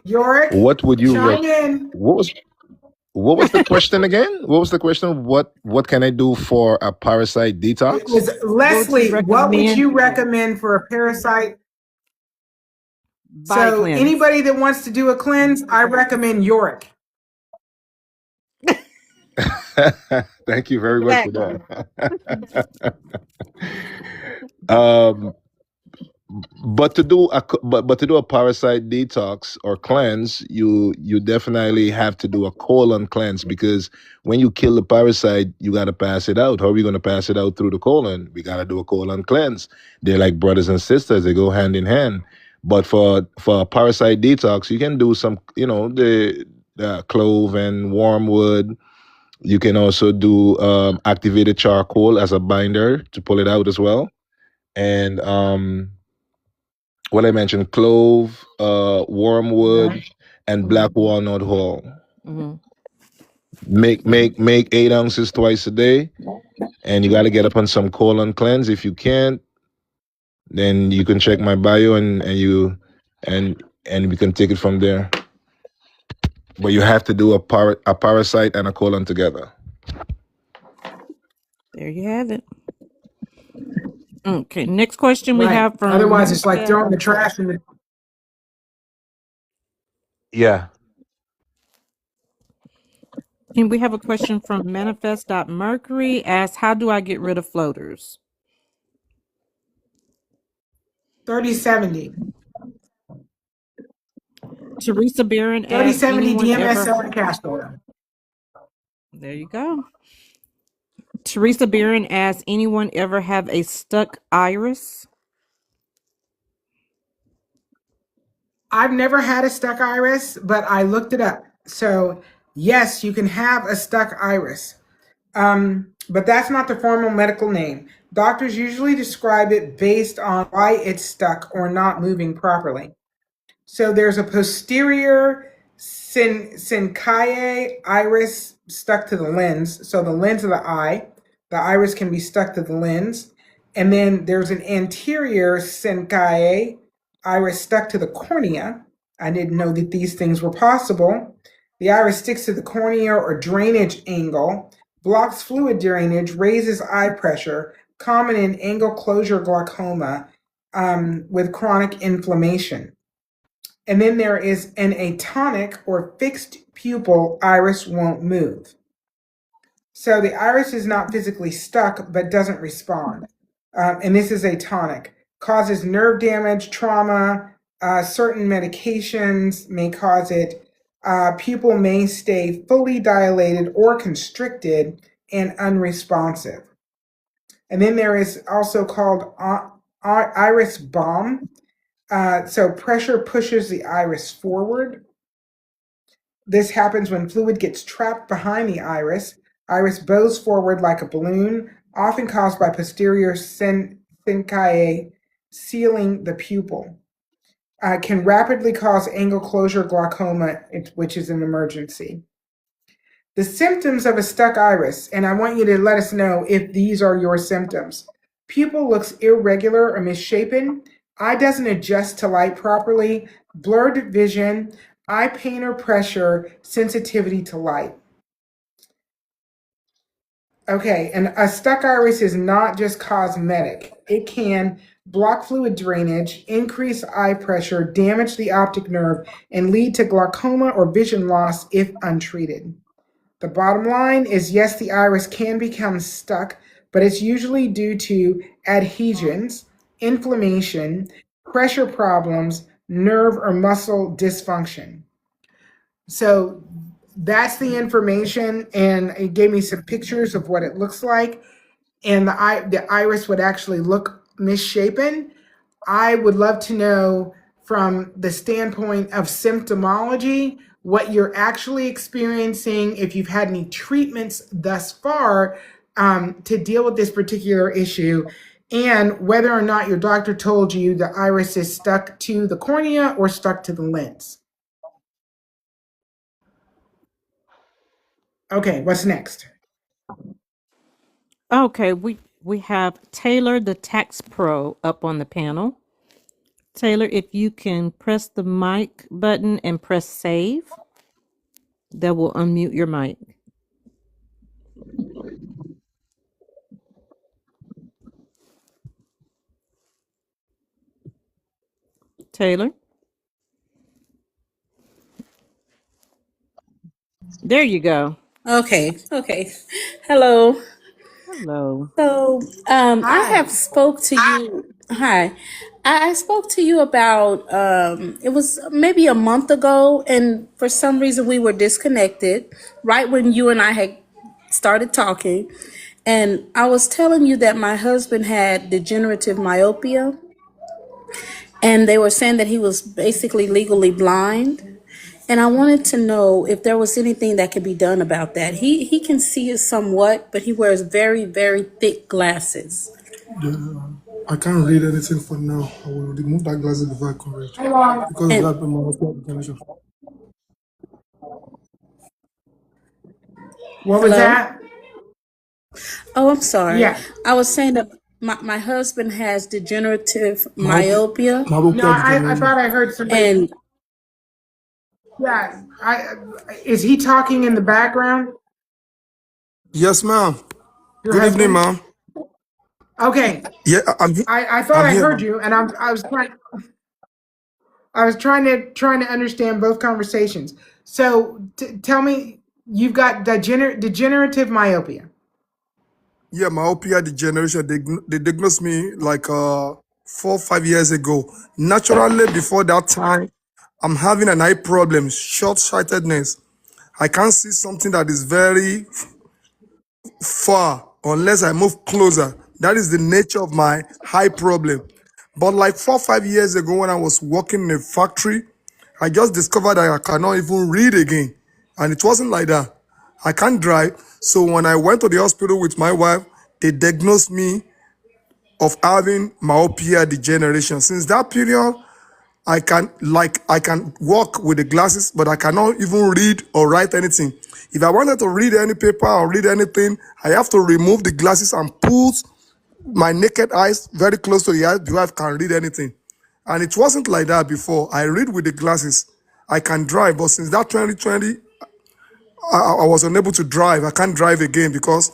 Yorick. What would you chime in? what was the question again? What was the question? What can I do for a parasite detox? It was Leslie, what would you recommend for a parasite body cleanse? Anybody that wants to do a cleanse, I recommend Yorick. Thank you very much for that. um, but to do a parasite detox or cleanse, you definitely have to do a colon cleanse, because when you kill the parasite, you got to pass it out. How are we going to pass it out through the colon? We got to do a colon cleanse. They're like brothers and sisters; they go hand in hand. But for a parasite detox, you can do some, the clove and wormwood. You can also do activated charcoal as a binder to pull it out as well. And what I mentioned, clove, wormwood, and black walnut hull. Mm-hmm. Make 8 ounces twice a day, and you got to get up on some colon cleanse. If you can't, then you can check my bio and we can take it from there. But you have to do a parasite and a colon together. There you have it. Okay, next question we have from. Otherwise, it's like throwing the trash in the. Yeah. And we have a question from Manifest.Mercury asks, how do I get rid of floaters? 3070. Teresa Barron asks, 3070 DMSO and Castor. There you go. Teresa Barron asks, anyone ever have a stuck iris? I've never had a stuck iris, but I looked it up. So yes, you can have a stuck iris. But that's not the formal medical name. Doctors usually describe it based on why it's stuck or not moving properly. So there's a posterior syncytial iris stuck to the lens. So the lens of the iris can be stuck to the lens. And then there's an anterior syncytial iris stuck to the cornea. I didn't know that these things were possible. The iris sticks to the cornea or drainage angle, blocks fluid drainage, raises eye pressure, common in angle closure glaucoma with chronic inflammation. And then there is an atonic or fixed pupil, iris won't move. So the iris is not physically stuck but doesn't respond. And this is atonic. Causes nerve damage, trauma, certain medications may cause it. Pupil may stay fully dilated or constricted and unresponsive. And then there is also called iris bomb. So pressure pushes the iris forward. This happens when fluid gets trapped behind the iris. Iris bows forward like a balloon, often caused by posterior syncytiae sealing the pupil. Can rapidly cause angle closure glaucoma, which is an emergency. The symptoms of a stuck iris, and I want you to let us know if these are your symptoms. Pupil looks irregular or misshapen. Eye doesn't adjust to light properly. Blurred vision. Eye pain or pressure. Sensitivity to light. Okay, and a stuck iris is not just cosmetic. It can block fluid drainage, increase eye pressure, damage the optic nerve, and lead to glaucoma or vision loss if untreated. The bottom line is, yes, the iris can become stuck, but it's usually due to adhesions, inflammation, pressure problems, nerve or muscle dysfunction. So that's the information, and it gave me some pictures of what it looks like, and the iris would actually look misshapen. I would love to know from the standpoint of symptomology what you're actually experiencing, if you've had any treatments thus far to deal with this particular issue, and whether or not your doctor told you the iris is stuck to the cornea or stuck to the lens. Okay, what's next? Okay, we have Taylor the Tax Pro up on the panel. Taylor, if you can press the mic button and press save, that will unmute your mic. Taylor? There you go. Okay. Hello. Hello. So, I have spoke to you. Hi. I spoke to you about, it was maybe a month ago, and for some reason we were disconnected right when you and I had started talking. And I was telling you that my husband had degenerative myopia, and they were saying that he was basically legally blind. And I wanted to know if there was anything that could be done about that. He can see it somewhat, but he wears very, very thick glasses. I can't read anything for now. I will remove that glasses before I come read. Because And of that, my generation. What was hello? that? Oh, I'm sorry. Yeah. I was saying that my husband has degenerative myopia, No, I thought I heard somebody. and Yeah, is he talking in the background? Yes, ma'am. Your Good evening, husband? ma'am. Okay, Yeah, I thought I'm I here, heard ma'am. you, and I was trying to understand both conversations. So tell me, you've got degenerative myopia. Yeah, myopia degeneration. They diagnosed me like 4 or 5 years ago. Naturally, before that time, I'm having an eye problem, short-sightedness. I can't see something that is very far unless I move closer. That is the nature of my eye problem. But like 4 or 5 years ago, when I was working in a factory, I just discovered that I cannot even read again. And it wasn't like that. I can't drive. So when I went to the hospital with my wife, they diagnosed me of having myopia degeneration. Since that period, I can walk with the glasses, but I cannot even read or write anything. If I wanted to read any paper or read anything, I have to remove the glasses and put my naked eyes very close to the eyes before I can read anything. And it wasn't like that before. I read with the glasses. I can drive, but since that 2020, I was unable to drive. I can't drive again because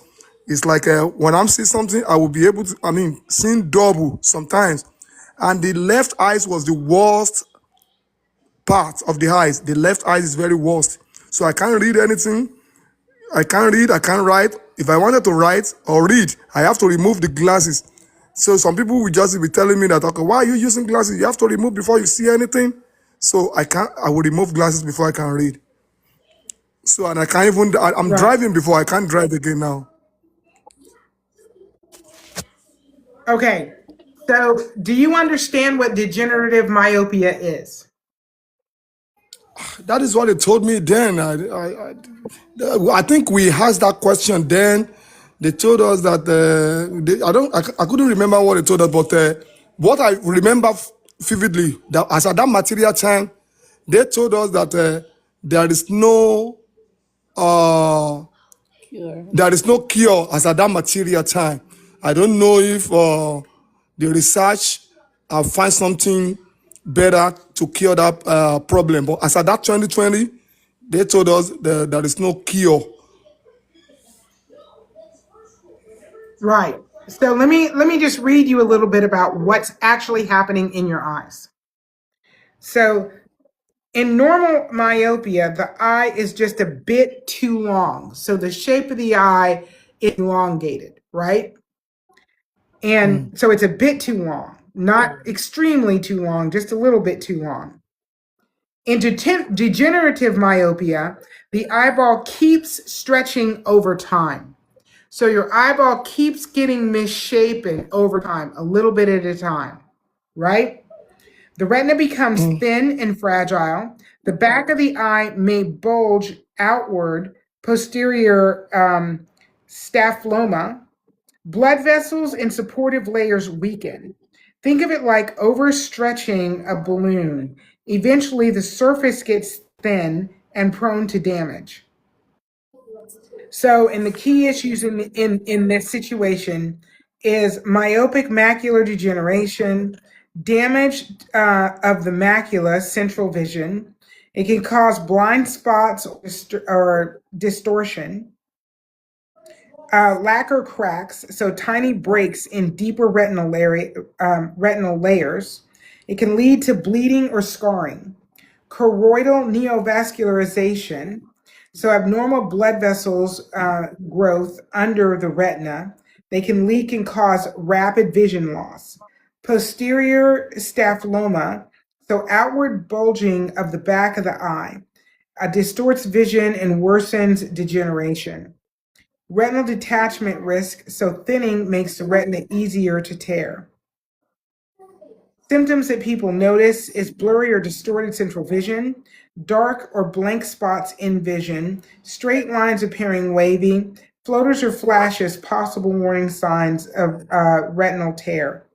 it's like when I'm seeing something, I will be able to, seeing double sometimes. And the left eyes was the worst part of the eyes. The left eye is very worst. So I can't read anything. I can't read, I can't write. If I wanted to write or read, I have to remove the glasses. So some people will just be telling me that, okay, why are you using glasses? You have to remove before you see anything. So I will remove glasses before I can read. So, and I can't even, I'm Right. driving before I can't drive again now. Okay. So, do you understand what degenerative myopia is? That is what they told me then. I think we asked that question then. They told us that I couldn't remember what they told us, but what I remember vividly that as at that material time, they told us that there is no uh, Cure. there is no cure as at that material time. I don't know if the research find something better to cure that problem. But as at that 2020, they told us that there is no cure. Right. So let me just read you a little bit about what's actually happening in your eyes. So in normal myopia, the eye is just a bit too long. So the shape of the eye is elongated, right? And so it's a bit too long, not extremely too long, just a little bit too long. In degenerative myopia, the eyeball keeps stretching over time. So your eyeball keeps getting misshapen over time, a little bit at a time, right? The retina becomes thin and fragile. The back of the eye may bulge outward, posterior staphyloma. Blood vessels and supportive layers weaken. Think of it like overstretching a balloon. Eventually, the surface gets thin and prone to damage. So, and the key issues in this situation is myopic macular degeneration, damage of the macula, central vision. It can cause blind spots or distortion, lacquer cracks, so tiny breaks in deeper retinal layers. It can lead to bleeding or scarring, choroidal neovascularization, so abnormal blood vessels growth under the retina. They can leak and cause rapid vision loss. Posterior staphyloma, so outward bulging of the back of the eye, distorts vision and worsens degeneration. Retinal detachment risk, so thinning makes the retina easier to tear. Symptoms that people notice is blurry or distorted central vision, dark or blank spots in vision, straight lines appearing wavy, floaters or flashes, possible warning signs of retinal tear.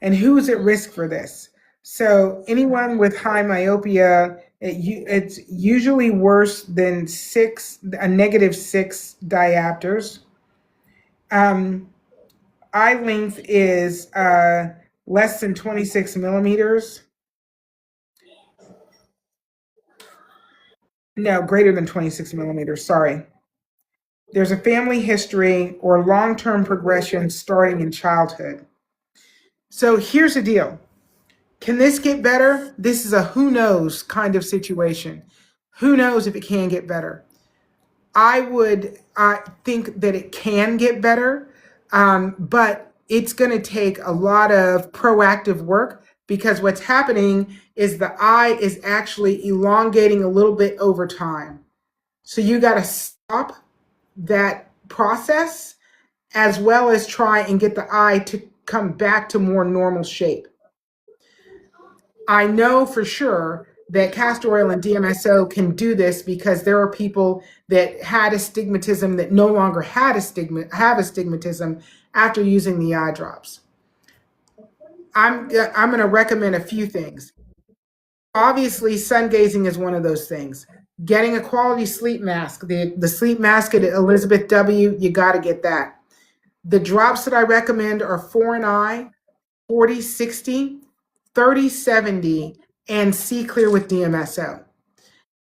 And who is at risk for this? So anyone with high myopia, it's usually worse than a -6 diopters. Eye length is less than 26 millimeters. No, greater than 26 millimeters, sorry. There's a family history or long-term progression starting in childhood. So here's the deal. Can this get better? This is a who knows kind of situation. Who knows if it can get better? I think that it can get better, but it's going to take a lot of proactive work because what's happening is the eye is actually elongating a little bit over time. So you got to stop that process as well as try and get the eye to come back to more normal shape. I know for sure that castor oil and DMSO can do this because there are people that had astigmatism that no longer have astigmatism after using the eye drops. I'm going to recommend a few things. Obviously, sun gazing is one of those things. Getting a quality sleep mask, the sleep mask at Elizabeth W, you got to get that. The drops that I recommend are 4 an eye, 40, 60, 3070 and C Clear with DMSO.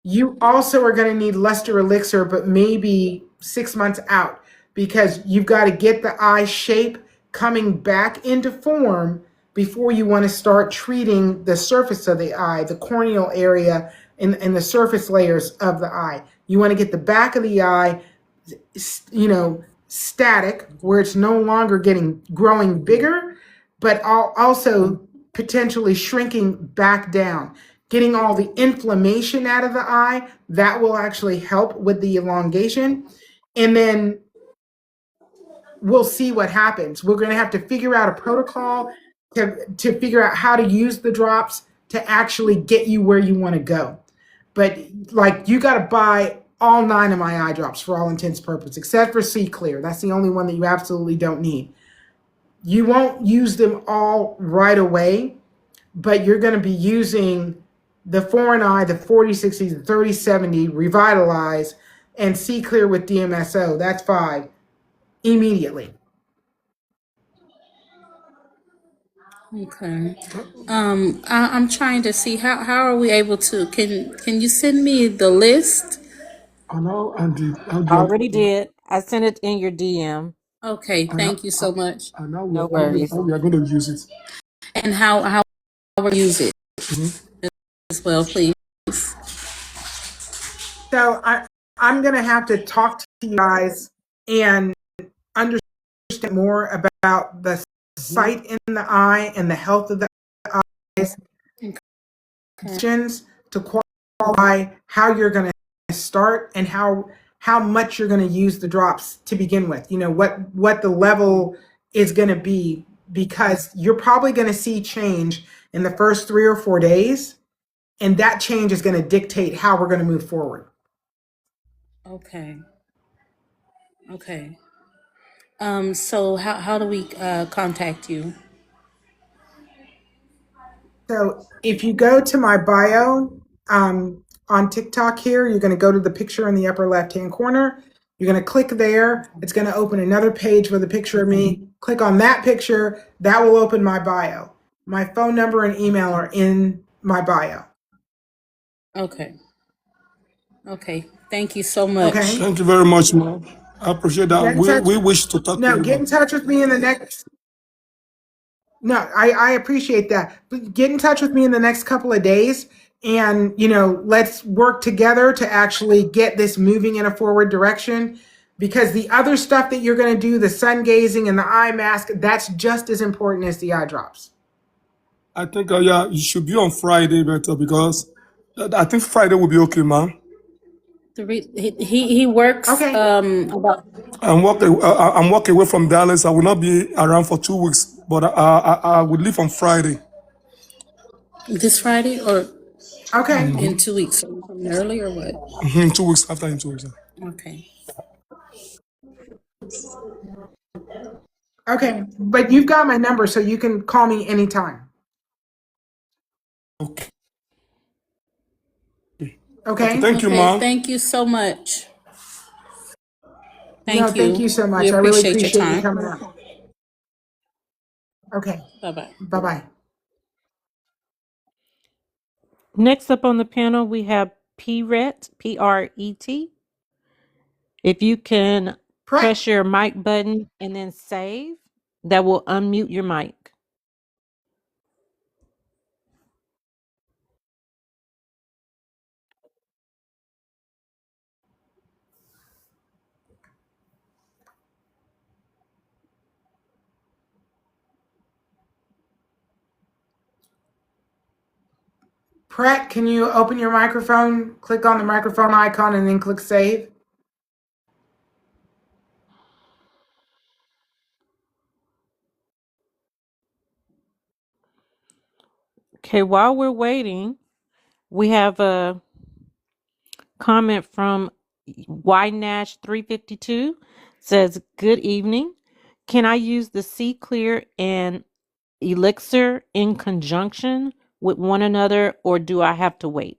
You also are going to need Luster Elixir, but maybe 6 months out, because you've got to get the eye shape coming back into form before you want to start treating the surface of the eye, the corneal area, and the surface layers of the eye. You want to get the back of the eye, static, where it's no longer growing bigger, but also potentially shrinking back down. Getting all the inflammation out of the eye, that will actually help with the elongation. And then we'll see what happens. We're going to have to figure out a protocol to figure out how to use the drops to actually get you where you want to go. But like, you got to buy all 9 of my eye drops for all intents and purposes, except for C Clear. That's the only one that you absolutely don't need. You won't use them all right away, but you're going to be using the foreign eye, the 4060, the 3070, Revitalize, and C Clear with DMSO. That's 5 immediately. Okay. I'm trying to see how are we able to, can you send me the list? Already did. I sent it in your DM. Okay, thank you so much. No worries. we are going to use it. And how we use it as well, please. So I'm going to have to talk to you guys and understand more about the sight in the eye and the health of the eyes, questions to qualify how you're going to start and how much you're going to use the drops to begin with. What the level is going to be, because you're probably going to see change in the first 3 or 4 days, and that change is going to dictate how we're going to move forward. Okay. So how do we contact you? So if you go to my bio on TikTok here, you're going to go to the picture in the upper left-hand corner. You're going to click there. It's going to open another page with a picture of me. Click on that picture. That will open my bio. My phone number and email are in my bio. Okay. Thank you so much. Okay. Thank you very much, ma'am. I appreciate that. We wish to talk to No, you. get in touch with me in the next. No, I appreciate that. But get in touch with me in the next couple of days, and let's work together to actually get this moving in a forward direction. Because the other stuff that you're going to do, the sun gazing and the eye mask, that's just as important as the eye drops. I think, you should be on Friday better, because I think Friday will be okay, ma'am. He works Okay. about I'm walking away from Dallas. I will not be around for 2 weeks, but I will leave on Friday. this Friday or Okay. in 2 weeks, early or what? 2 weeks after, in 2 weeks. Okay. Okay. But you've got my number, so you can call me anytime. Okay. Okay. Thank you, ma'am. Thank you so much. Thank you so much. We I really appreciate your appreciate you time. coming out. Okay. Bye-bye. Bye-bye. Next up on the panel, we have PRET, P-R-E-T. If you can press your mic button and then save, that will unmute your mic. Pratt, can you open your microphone, click on the microphone icon, and then click save? Okay, while we're waiting, we have a comment from YNash352. Says, good evening. Can I use the C Clear and Elixir in conjunction with one another, or do I have to wait?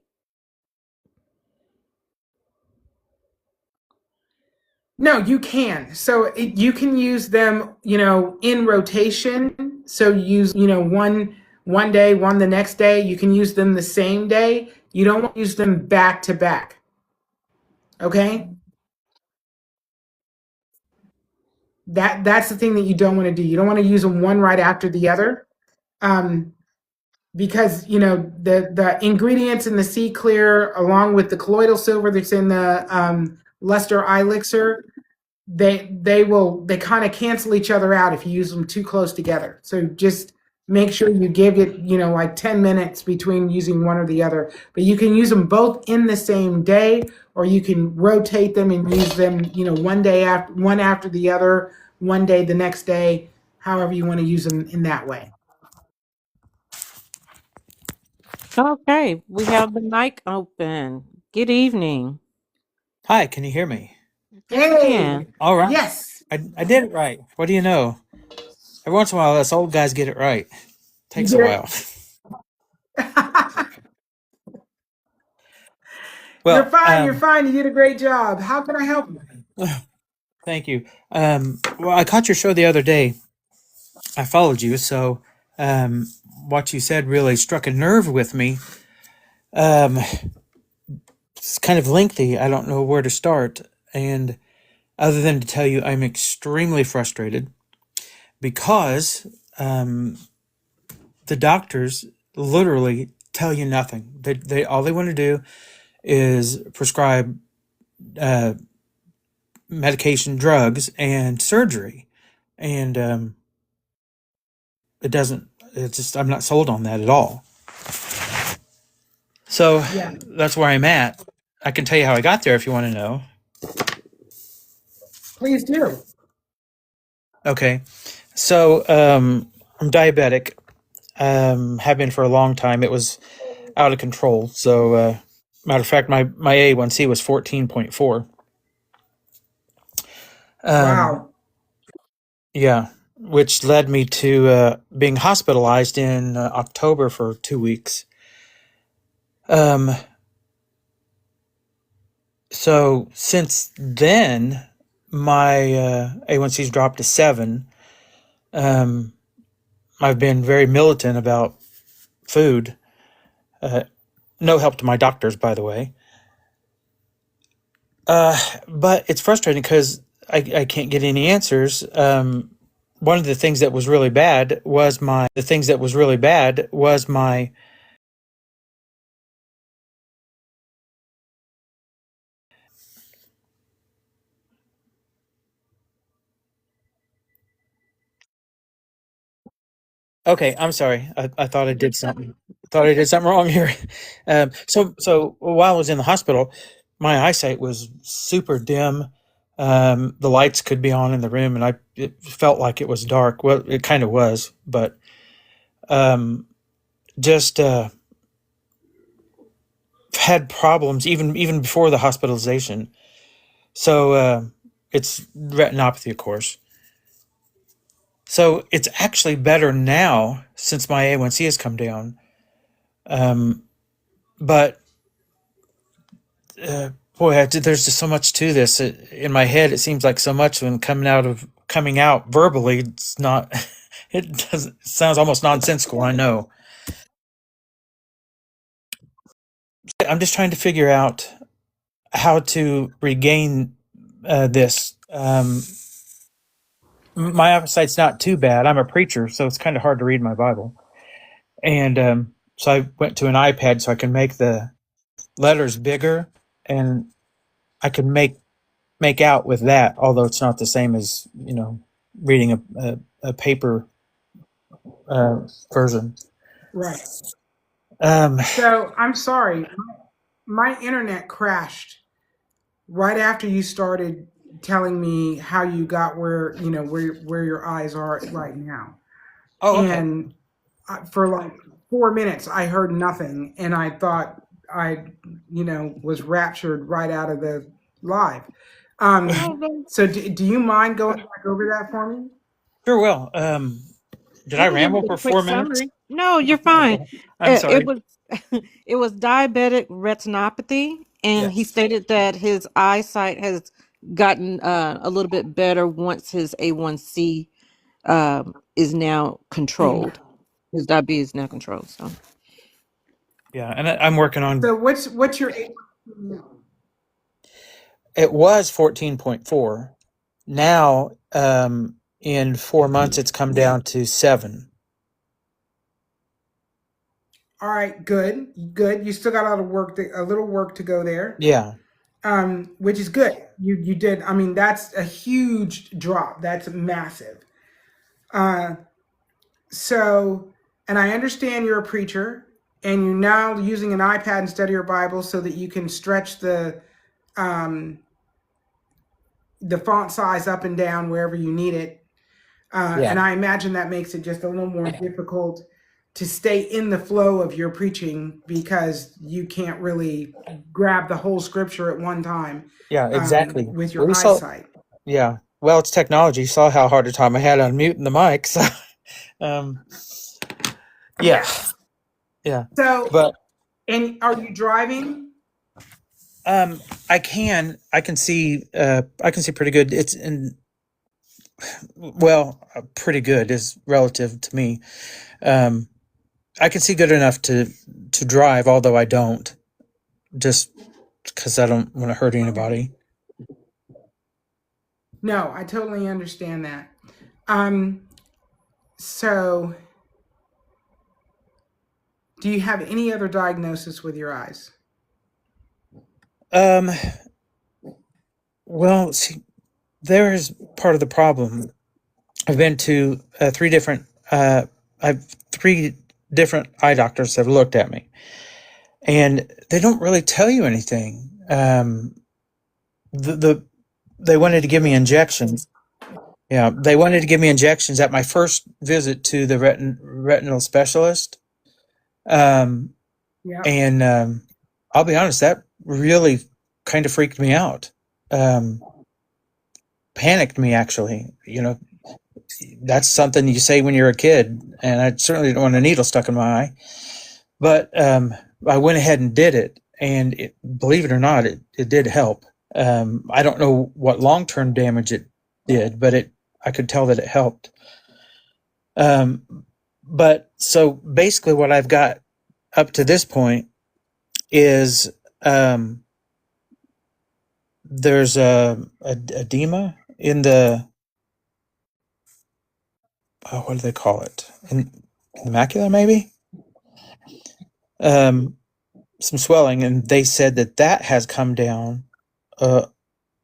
No, you can. So you can use them, in rotation. So use, one one day, one the next day. You can use them the same day. You don't want to use them back to back. Okay? That's the thing that you don't want to do. You don't want to use them one right after the other. Um, because the ingredients in the sea clear along with the colloidal silver that's in the luster eye elixir, they kind of cancel each other out if you use them too close together. So just make sure you give it like 10 minutes between using one or the other. But you can use them both in the same day, or you can rotate them and use them one day after one after the other, one day the next day, however you want to use them in that way. Okay, we have the mic open. Good evening. Hi, can you hear me? Yes, we Hey, can. All right. yes. I did it right. What do you know? Every once in a while, us old guys get it right. You Takes a did while. it. You're Well, fine. You're fine. You did a great job. How can I help you? thank you. Well, I caught your show the other day. I followed you, so um, what you said really struck a nerve with me. Um, it's kind of lengthy. I don't know where to start. And other than to tell you, I'm extremely frustrated because the doctors literally tell you nothing. They all they want to do is prescribe medication, drugs, and surgery, and it doesn't. It's just I'm not sold on that at all. So Yeah, that's where I'm at. I can tell you how I got there if you want to know. please do. Okay, so I'm diabetic. Have been for a long time. It was out of control. So matter of fact, my A1C was 14.4. Um, Wow. yeah, which led me to being hospitalized in October for 2 weeks. Um, so since then, my A1C's dropped to 7. Um, I've been very militant about food. No help to my doctors, by the way. But it's frustrating because I can't get any answers. One of the things that was really bad was my Okay, I'm sorry. I thought I did something. Thought I did something wrong here. So while I was in the hospital, my eyesight was super dim. The lights could be on in the room, and it felt like it was dark. Well, it kind of was, but um, just had problems even before the hospitalization. So it's retinopathy, of course. So it's actually better now since my A1C has come down. Um, but boy, there's just so much to this. In my head, it seems like so much when coming out verbally. It's not. It doesn't. It sounds almost nonsensical. I know. I'm just trying to figure out how to regain this. My eyesight's not too bad. I'm a preacher, so it's kind of hard to read my Bible. And so I went to an iPad so I can make the letters bigger, and I can make out with that, although it's not the same as reading a paper version. Right. Um, So I'm sorry. My internet crashed right after you started telling me how you got where your eyes are right now. oh, okay. And for like 4 minutes, I heard nothing, and I thought I was raptured right out of the live. Oh, no, So do you mind going back over that for me? Sure will. Did you I can give ramble it a for quick 4 minutes? summary. No, you're fine. I'm It sorry. was it was diabetic retinopathy, and he Yes. stated that his eyesight has gotten a little bit better once his A1C is now controlled. His diabetes is now controlled. So Yeah, and I'm working on. So what's your It was 14.4. Now, in 4 months, it's come down to 7. All right, good. You still got a little work to go there. Yeah, Which is good. You did. I mean, that's a huge drop. That's massive. So, and I understand you're a preacher, and you're now using an iPad instead of your Bible so that you can stretch the font size up and down wherever you need it. yeah, And I imagine that makes it just a little more difficult to stay in the flow of your preaching because you can't really grab the whole scripture at one time yeah, exactly. with Well, your eyesight. yeah. Well, it's technology. You saw how hard a time I had on muting the mic. So, um, yeah, yeah. So, But and are you driving? I can see pretty good. It's in pretty good is relative to me. I can see good enough to drive, although I don't, just because I don't want to hurt anybody. No, I totally understand that. So, do you have any other diagnosis with your eyes? Well, see, there's part of the problem. I've been to 3 different. I've 3 different eye doctors that have looked at me, and they don't really tell you anything. They wanted to give me injections. Yeah, they wanted to give me injections at my first visit to the retinal specialist. Um, Yeah. and I'll be honest, that really kind of freaked me out. Panicked me, actually. That's something you say when you're a kid, and I certainly didn't want a needle stuck in my eye. But I went ahead and did it, and believe it or not, it did help. I don't know what long-term damage it did, but I could tell that it helped. But so basically what I've got up to this point is there's a edema in the what do they call it? In the macula, maybe? Some swelling, and they said that has come down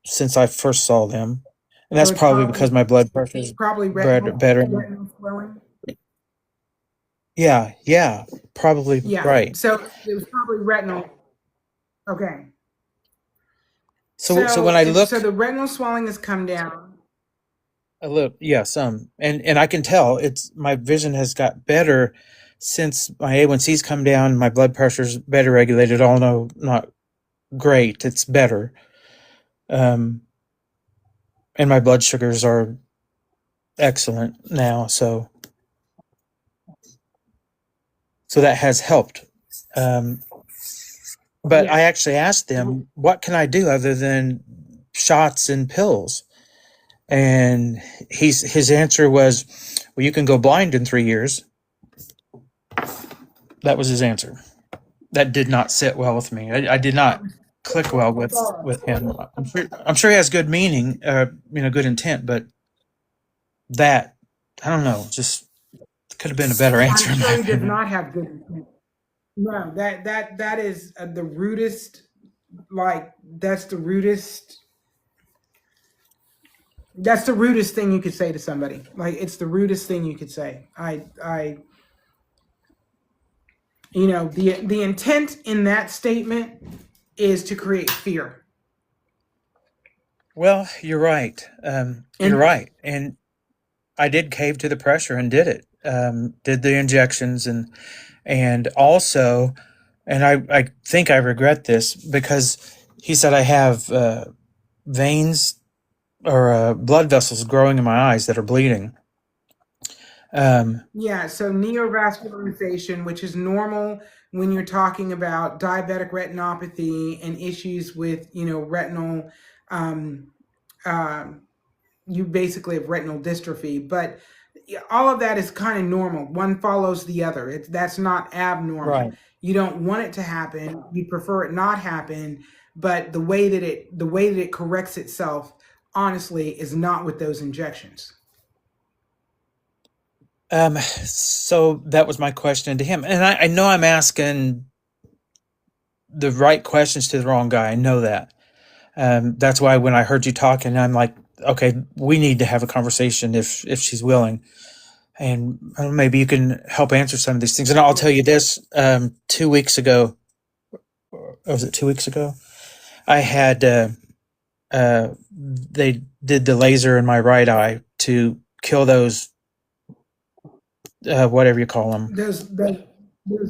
since I first saw them. And that's probably because my blood pressure is Probably better. retinal swelling. Yeah, probably Yeah. right. So it was probably retinal. Okay. So when I look, so the retinal swelling has come down. I look, yeah, some, and I can tell my vision has got better since my A1C's come down. My blood pressure's better regulated. Although not great, it's better. And my blood sugars are excellent now. So that has helped. But Yeah. I actually asked them, what can I do other than shots and pills? And his answer was, well, you can go blind in 3 years. That was his answer. That did not sit well with me. I did not click well with him. I'm sure he has good meaning, good intent, but that, I don't know, just could have been a better answer. I'm sure he does not have good intent. No, that is the rudest. Like that's the rudest. That's the rudest thing you could say to somebody. Like it's the rudest thing you could say. The intent in that statement is to create fear. Well, you're right. You're right. And I did cave to the pressure and did it. Did the injections and also, and I think I regret this because he said I have veins or blood vessels growing in my eyes that are bleeding. Yeah, so neovascularization, which is normal when you're talking about diabetic retinopathy and issues with, retinal, you basically have retinal dystrophy, but all of that is kind of normal. One follows the other. That's not abnormal. Right. You don't want it to happen. You prefer it not happen. But the way that it corrects itself, honestly, is not with those injections. So that was my question to him, and I know I'm asking the right questions to the wrong guy. I know that. That's why when I heard you talking, I'm like, okay, we need to have a conversation if she's willing, and maybe you can help answer some of these things. And I'll tell you this: 2 weeks ago, or was it 2 weeks ago? I had they did the laser in my right eye to kill those whatever you call them. Those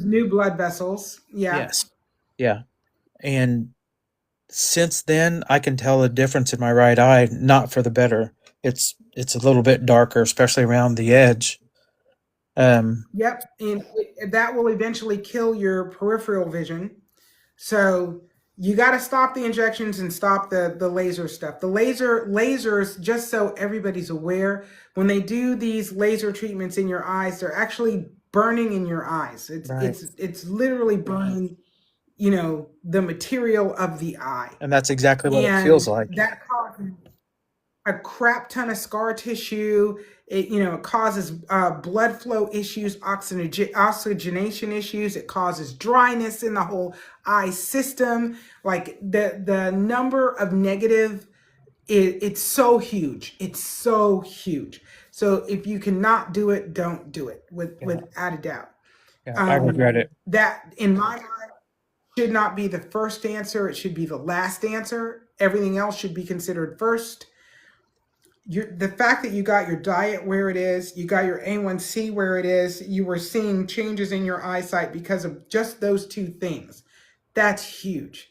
new blood vessels. Yeah. Yes. Yeah. And since then, I can tell a difference in my right eye, not for the better. It's a little bit darker, especially around the edge. Yep. And that will eventually kill your peripheral vision. So you got to stop the injections and stop the laser stuff. The lasers, just so everybody's aware, when they do these laser treatments in your eyes, they're actually burning in your eyes. It's literally burning, the material of the eye. And that's exactly what it feels like. That causes a crap ton of scar tissue. It causes blood flow issues, oxygenation issues. It causes dryness in the whole eye system. Like the number of negative, it's so huge. It's so huge. So if you cannot do it, don't do it without a doubt. Yeah, I regret it. That, in my mind, should not be the first answer. It should be the last answer. Everything else should be considered first. The fact that you got your diet where it is, you got your A1C where it is, you were seeing changes in your eyesight because of just those two things. That's huge.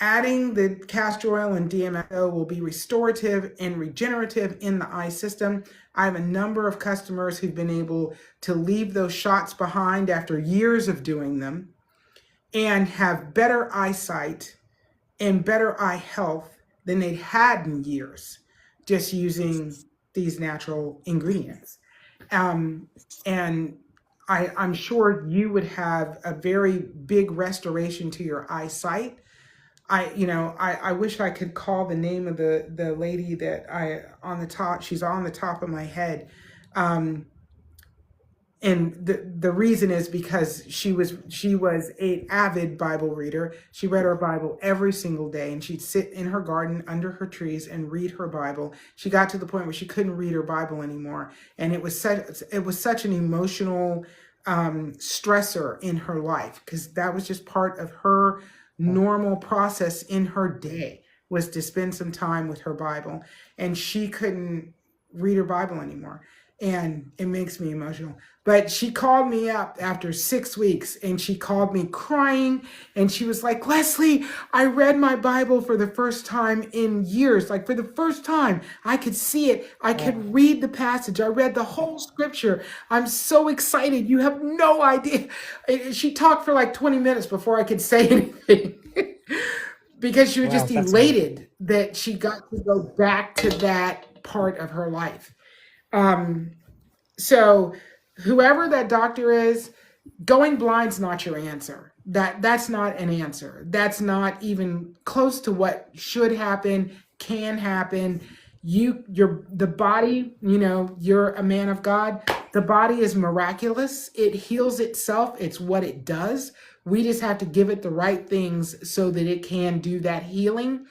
Adding the castor oil and DMSO will be restorative and regenerative in the eye system. I have a number of customers who've been able to leave those shots behind after years of doing them and have better eyesight and better eye health than they'd had in years, just using these natural ingredients. And I'm sure you would have a very big restoration to your eyesight. I wish I could call the name of the lady that she's on the top of my head. And the reason is because she was an avid Bible reader. She read her Bible every single day, and she'd sit in her garden under her trees and read her Bible. She got to the point where she couldn't read her Bible anymore, and it was such an emotional stressor in her life, because that was just part of her normal process in her day, was to spend some time with her Bible, and she couldn't read her Bible anymore. And it makes me emotional. But she called me up after 6 weeks, and she called me crying, and she was like, Leslie, I read my Bible for the first time in years. Like, for the first time, I could see it. I could read the passage. I read the whole scripture. I'm so excited. You have no idea. She talked for like 20 minutes before I could say anything. Because she was just elated that she got to go back to that part of her life. So whoever that doctor is, going blind's not your answer. That's not an answer. That's not even close to what should happen, can happen. The body, you're a man of God. The body is miraculous. It heals itself. It's what it does. We just have to give it the right things so that it can do that healing.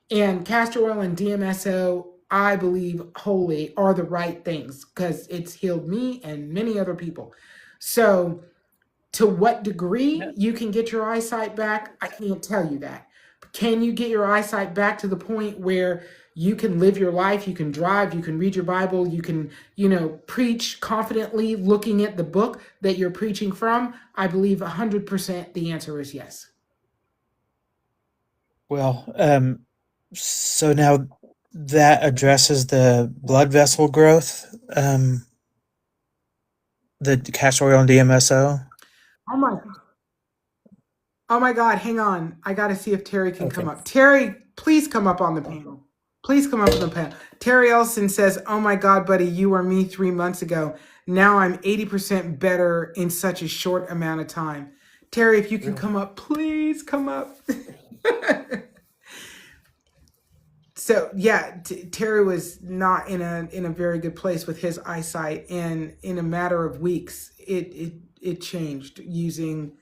And castor oil and DMSO, I believe wholly, are the right things, because it's healed me and many other people. So to what degree you can get your eyesight back, I can't tell you that. But can you get your eyesight back to the point where you can live your life, you can drive, you can read your Bible, you can, preach confidently looking at the book that you're preaching from? I believe 100% the answer is yes. Well, so now that addresses the blood vessel growth, the castor oil and DMSO. Oh my God, hang on. I got to see if Terry can come up. Terry, please come up on the panel. Please come up with a panel. Terry Ellison says, "Oh my God, buddy, you were me 3 months ago. Now I'm 80% better in such a short amount of time." Terry, if you can come up, please come up. So yeah, Terry was not in a very good place with his eyesight, and in a matter of weeks, it changed using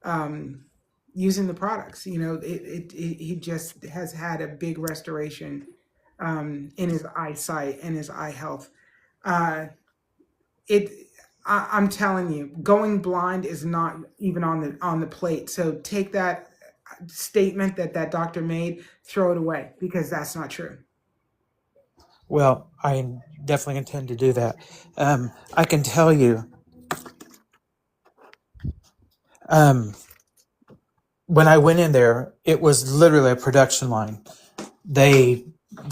the products. He just has had a big restoration in his eyesight and his eye health. Uh, it I'm telling you, going blind is not even on the plate. So take that statement that doctor made, throw it away, because that's not true. Well, I definitely intend to do that. I can tell you, when I went in there, it was literally a production line. They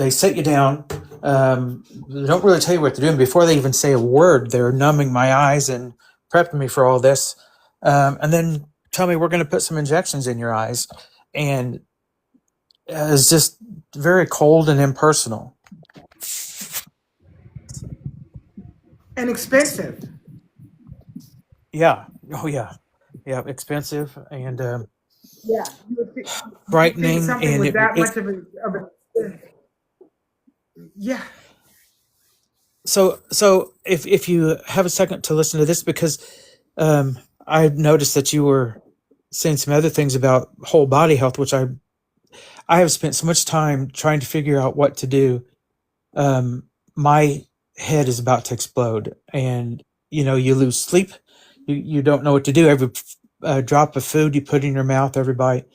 sit you down. They don't really tell you what they're doing before they even say a word. They're numbing my eyes and prepping me for all this, and then tell me we're going to put some injections in your eyes, and it's just very cold and impersonal. And expensive. Yeah. Oh yeah. Yeah. Expensive and Yeah, you would think brightening, something and with that much of a yeah. So if you have a second to listen to this, because I noticed that you were saying some other things about whole body health, which I have spent so much time trying to figure out what to do. My head is about to explode, and you lose sleep. You don't know what to do. Every drop of food you put in your mouth, every bite,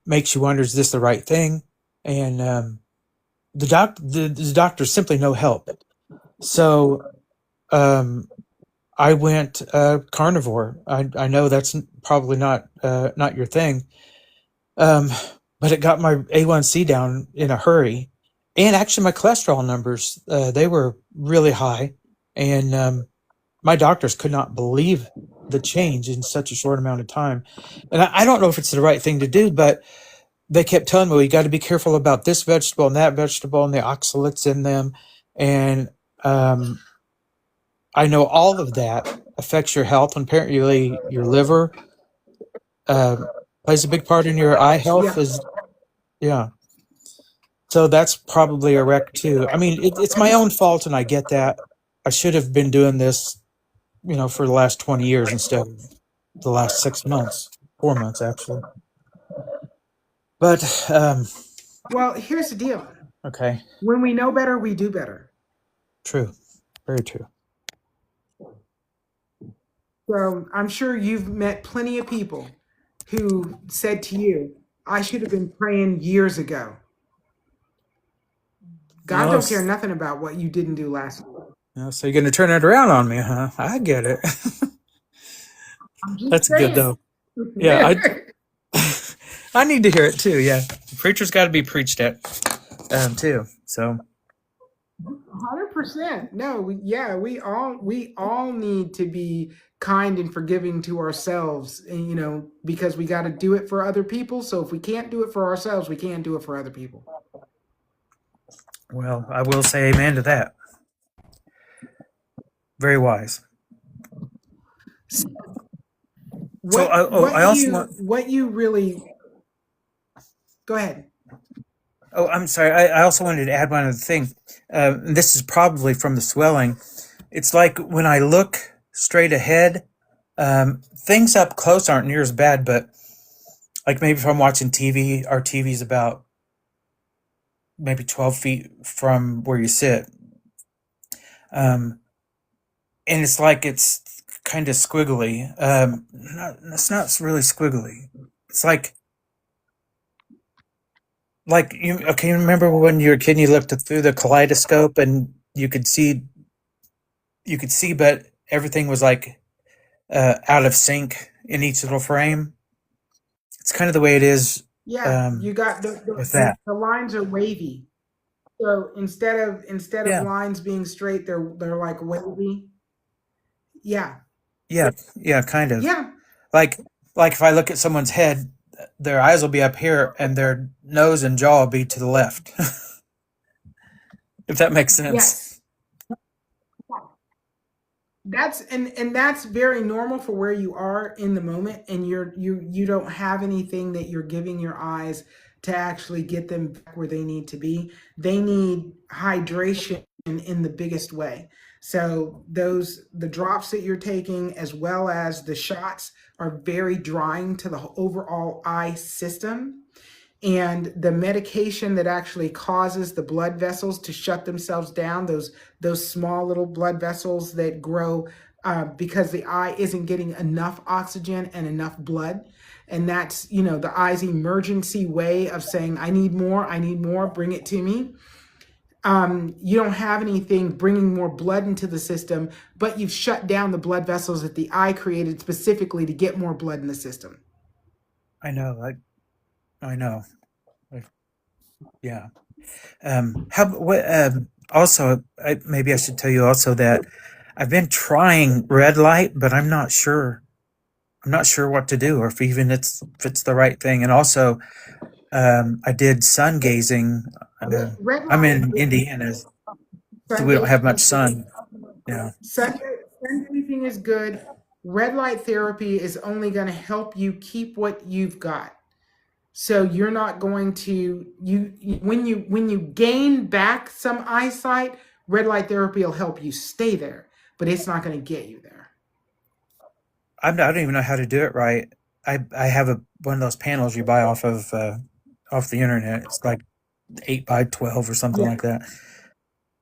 makes you wonder, is this the right thing? And the doctor's simply no help. So I went carnivore. I know that's probably not your thing, but it got my A1C down in a hurry, and actually my cholesterol numbers, they were really high, and my doctors could not believe the change in such a short amount of time. And I don't know if it's the right thing to do, but they kept telling me, well, you got to be careful about this vegetable and that vegetable and the oxalates in them. And I know all of that affects your health, and apparently your liver plays a big part in your eye health. Yeah. So that's probably a wreck too. I mean, it's my own fault, and I get that. I should have been doing this, for the last 20 years instead of the last 6 months, 4 months actually. But Well, here's the deal. okay. When we know better, we do better. True. Very true. So I'm sure you've met plenty of people who said to you, "I should have been praying years ago." God don't care nothing about what you didn't do last week. So you're going to turn it around on me, huh? I get it. I'm just That's saying. good though. Yeah, I need to hear it too. Yeah, the preacher's got to be preached at, too. So 100%. No, we all need to be kind and forgiving to ourselves, and because we got to do it for other people. So if we can't do it for ourselves, we can't do it for other people. well, I will say amen to that. Very wise. What you really go ahead. Oh, I'm sorry. I also wanted to add one other thing. This is probably from the swelling. It's like when I look straight ahead, things up close aren't near as bad, but like maybe if I'm watching TV, our TV's about maybe 12 feet from where you sit. And it's like it's kind of squiggly. It's not really squiggly. It's like you remember when you were a kid and you looked through the kaleidoscope and you could see, but everything was like out of sync in each little frame. It's kind of the way it is. Yeah, you got with that. The lines are wavy. So instead of lines being straight, they're like wavy. Yeah. Yeah, kind of. Yeah. Like if I look at someone's head, their eyes will be up here and their nose and jaw will be to the left. if that makes sense. Yes. That's very normal for where you are in the moment, and you don't have anything that you're giving your eyes to actually get them back where they need to be. They need hydration in the biggest way. So the drops that you're taking as well as the shots are very drying to the overall eye system, and the medication that actually causes the blood vessels to shut themselves down, those small little blood vessels that grow because the eye isn't getting enough oxygen and enough blood. And that's, the eye's emergency way of saying, I need more, bring it to me. You don't have anything bringing more blood into the system, but you've shut down the blood vessels that the eye created specifically to get more blood in the system. I know. I know. Yeah. Also, maybe I should tell you also that I've been trying red light, but I'm not sure. I'm not sure what to do, or if it's the right thing. And also, I did sun gazing. Red I'm light, in Indiana, so sun we don't have gazing much is sun. Yeah. sun gazing is good. Red light therapy is only going to help you keep what you've got. So you're not going to when you gain back some eyesight, red light therapy will help you stay there, but it's not going to get you there. I don't even know how to do it right. I have one of those panels you buy off the internet. It's like 8x12 or something like that.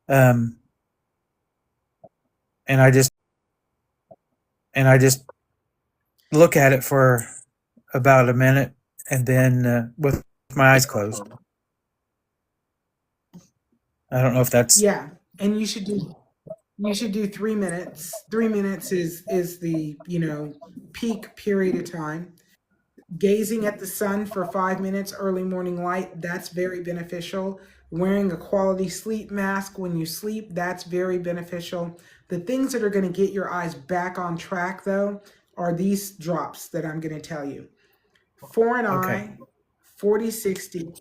And I just look at it for about a minute, and then with my eyes closed. I don't know if that's and you should do 3 minutes. 3 minutes is the peak period of time. Gazing at the sun for 5 minutes, early morning light, that's very beneficial. Wearing a quality sleep mask when you sleep, that's very beneficial. The things that are going to get your eyes back on track, though, are these drops that I'm going to tell you. For an eye, 40/60,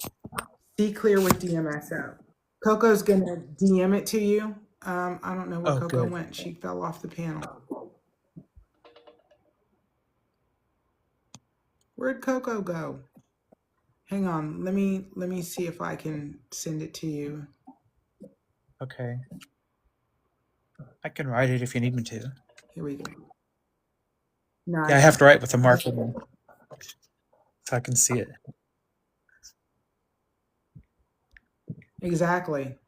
see clear with DMSO. Coco's going to DM it to you. I don't know where Coco went. She fell off the panel. Where'd Coco go? Hang on. Let me see if I can send it to you. Okay. I can write it if you need me to. Here we go. Nice. Yeah, I have to write with a marker so I can see it. Exactly.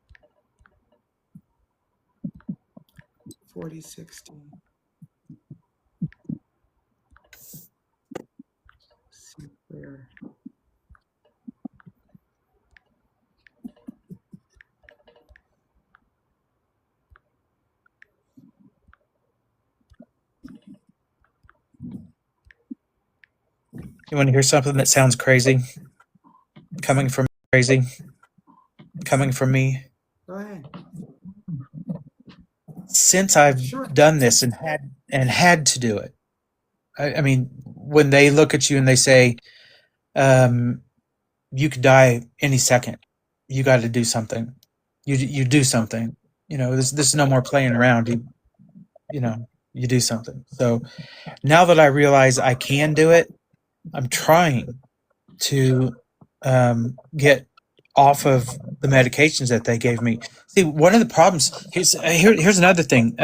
40/60. See clear. You want to hear something that sounds crazy? Coming from me. Go ahead. Since I've done this and had to do it, I mean, when they look at you and they say, you could die any second, you got to do something. You do something. There's no more playing around. You do something. So now that I realize I can do it, I'm trying to get off of the medications that they gave me. See, one of the problems here's another thing.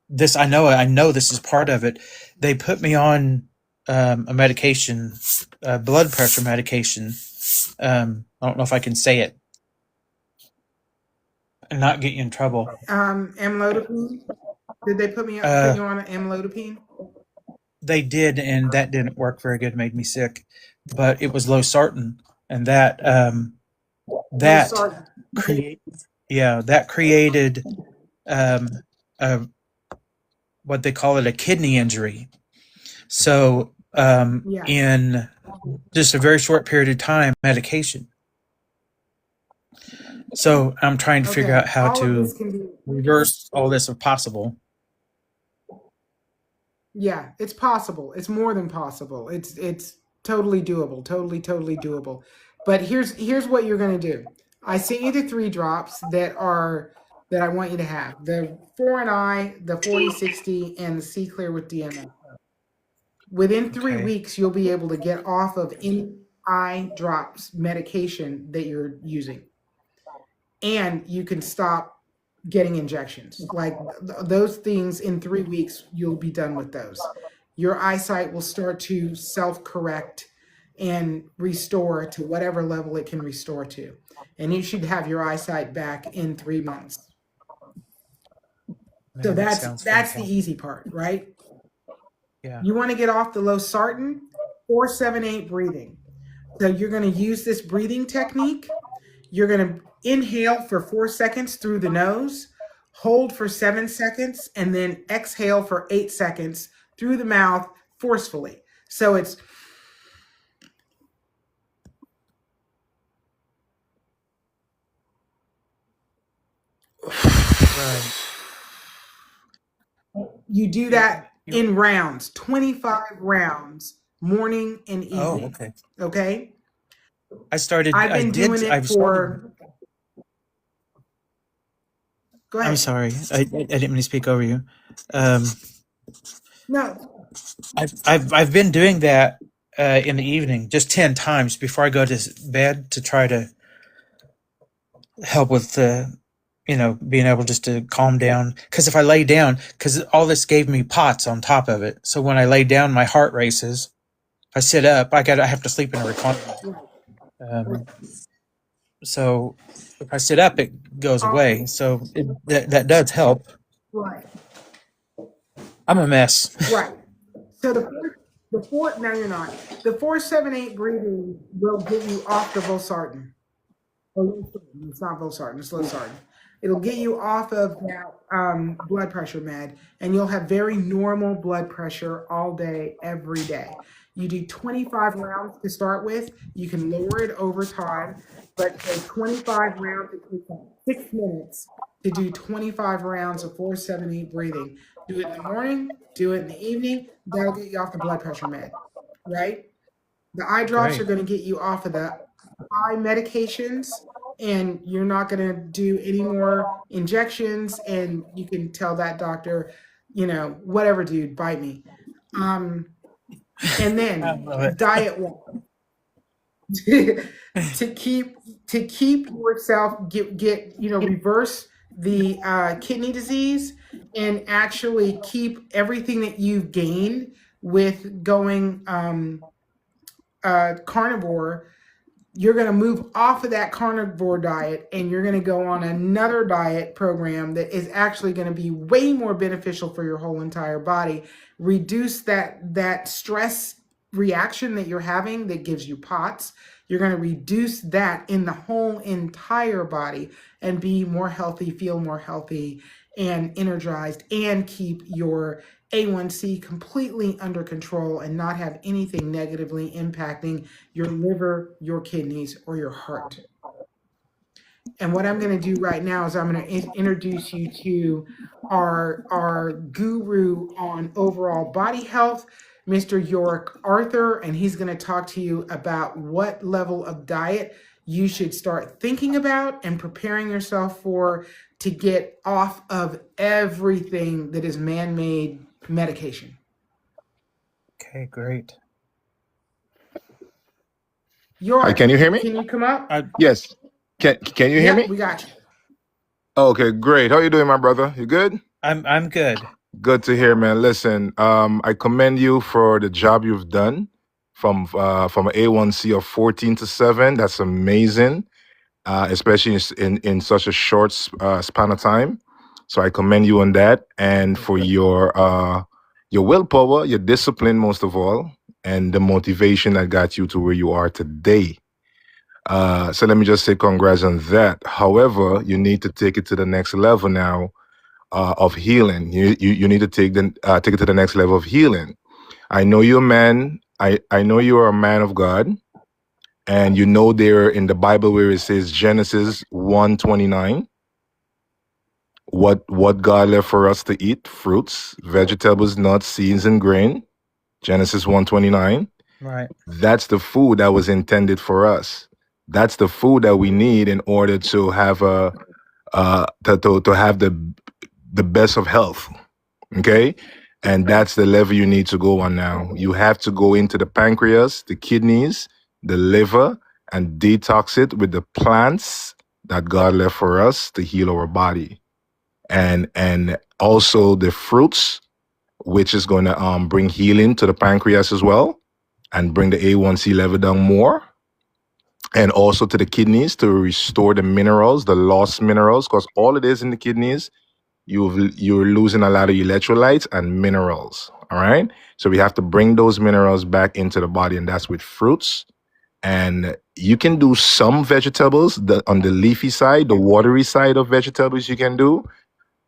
This I know this is part of it. They put me on a medication, blood pressure medication. I don't know if I can say it and not get you in trouble. Amlodipine. Did they put you on an amlodipine? They did, and that didn't work very good. Made me sick, but it was losartan, and that created what they call it, a kidney injury. So in just a very short period of time, medication. So I'm trying to figure out how to reverse all this if possible. Yeah, it's possible. It's more than possible. It's totally doable. Totally doable. But here's what you're going to do. I sent you the 3 drops that I want you to have. The 4 the 40/60, and the C Clear with DMSO. Within 3 Okay. weeks, you'll be able to get off of any eye drops medication that you're using, and you can stop getting injections. Like those things, in 3 weeks, you'll be done with those. Your eyesight will start to self-correct and restore to whatever level it can restore to. And you should have your eyesight back in 3 months. So Man, that sounds that's the fantastic. easy part, right? Yeah. You want to get off the losartan, 4-7-8 breathing. So you're going to use this breathing technique. You're going to inhale for 4 seconds through the nose, hold for 7 seconds, and then exhale for 8 seconds through the mouth forcefully. So it's Right. you do that in rounds, 25 rounds, morning and Oh, evening. okay. Okay? I started. I've been doing it I've started. for. Go ahead. I'm sorry. I didn't mean to speak over you. Um, No. I've been doing that in the evening, just 10 times before I go to bed to try to help with being able just to calm down. Because if I lay down, because all this gave me POTS on top of it, so when I lay down, my heart races. If I sit up, I have to sleep in a recliner. So if I sit up, it goes away. So that does help. Right. I'm a mess. Right. So no, you're not. The 4-7-8 breathing will get you off the losartan. It's not losartan, it's losartan. It'll get you off of that blood pressure med, and you'll have very normal blood pressure all day, every day. You do 25 rounds to start with. You can lower it over time, but 25 rounds, it takes 6 minutes to do 25 rounds of 4-7-8 breathing. Do it in the morning, do it in the evening. That'll get you off the blood pressure med, right? The eye drops are going to get you off of the eye medications, and you're not going to do any more injections, and you can tell that doctor, whatever, dude, bite me. And then diet one to keep yourself get reverse the kidney disease and actually keep everything that you've gained with going carnivore. You're going to move off of that carnivore diet, and you're going to go on another diet program that is actually going to be way more beneficial for your whole entire body. Reduce that stress reaction that you're having that gives you POTS. You're going to reduce that in the whole entire body and be more healthy, feel more healthy and energized, and keep your A1C completely under control and not have anything negatively impacting your liver, your kidneys, or your heart. And what I'm going to do right now is I'm going to introduce you to our guru on overall body health, Mr. York Arthur, and he's going to talk to you about what level of diet you should start thinking about and preparing yourself for to get off of everything that is man-made medication. Okay, great. Hi, can you hear me? Can you come up? Yes. Can you hear me? We got you. Okay, great. How you doing, my brother? You good? I'm good. Good to hear, man. Listen, I commend you for the job you've done from an A1C of 14 to 7. That's amazing, especially in such a short span of time. So I commend you on that, and for your willpower, your discipline, most of all, and the motivation that got you to where you are today. So let me just say congrats on that. However, you need to take it to the next level now of healing. You need to take it to the next level of healing. I know you're a man. I know you are a man of God, and you know there in the Bible where it says Genesis 1:29. What God left for us to eat: fruits, vegetables, nuts, seeds, and grain. Genesis 1:29. Right. That's the food that was intended for us. That's the food that we need in order to have to have the best of health. Okay. And that's the level you need to go on now. You have to go into the pancreas, the kidneys, the liver, and detox it with the plants that God left for us to heal our body. And also the fruits, which is going to bring healing to the pancreas as well, and bring the A1C level down more. And also to the kidneys to restore the minerals, the lost minerals, because all it is in the kidneys, you're losing a lot of electrolytes and minerals. All right. So we have to bring those minerals back into the body, and that's with fruits. And you can do some vegetables on the leafy side, the watery side of vegetables you can do.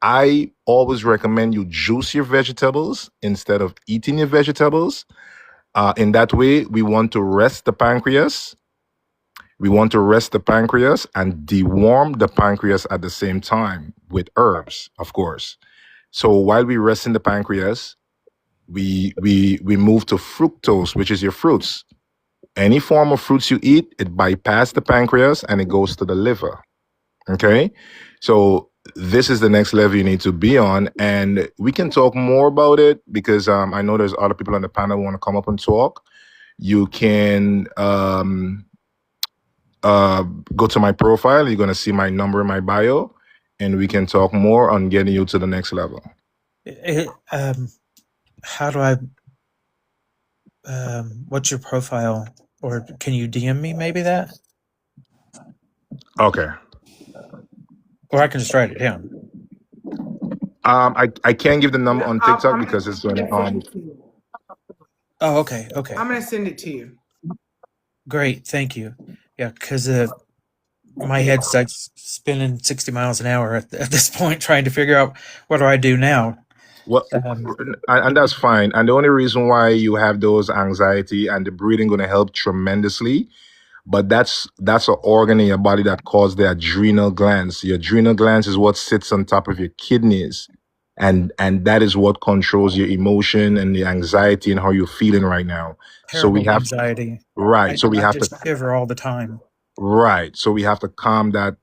I always recommend you juice your vegetables instead of eating your vegetables. In that way, we want to rest the pancreas. We want to rest the pancreas and deworm the pancreas at the same time with herbs, of course. So while we rest in the pancreas, we move to fructose, which is your fruits. Any form of fruits you eat, it bypasses the pancreas and it goes to the liver. Okay? So this is the next level you need to be on. And we can talk more about it because I know there's other people on the panel who want to come up and talk. You can go to my profile. You're going to see my number in my bio, and we can talk more on getting you to the next level. How do I, what's your profile? Or can you DM me maybe that? Okay. Or I can just write it down. I can't give the number on TikTok because it's going to Oh, okay. Okay. I'm gonna send it to you. Great. Thank you. Yeah, because my head's like spinning 60 miles an hour at this point, trying to figure out what do I do now. Well, and that's fine. And the only reason why you have those anxiety and the breathing going to help tremendously, but that's an organ in your body that calls the adrenal glands. Your adrenal glands is what sits on top of your kidneys, and that is what controls your emotion and the anxiety and how you're feeling right now. Terrible so we have anxiety. Right. So we have to shiver all the time. Right. So we have to calm that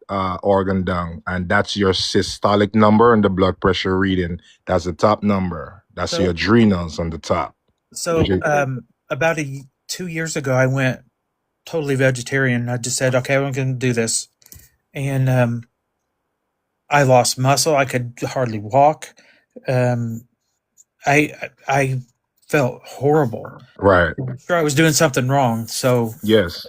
organ down. And that's your systolic number and the blood pressure reading. That's the top number. That's your adrenals on the top. So about 2 years ago, I went totally vegetarian. I just said, okay, I'm going to do this. And I lost muscle. I could hardly walk. I felt horrible. Right. I'm sure I was doing something wrong. So yes.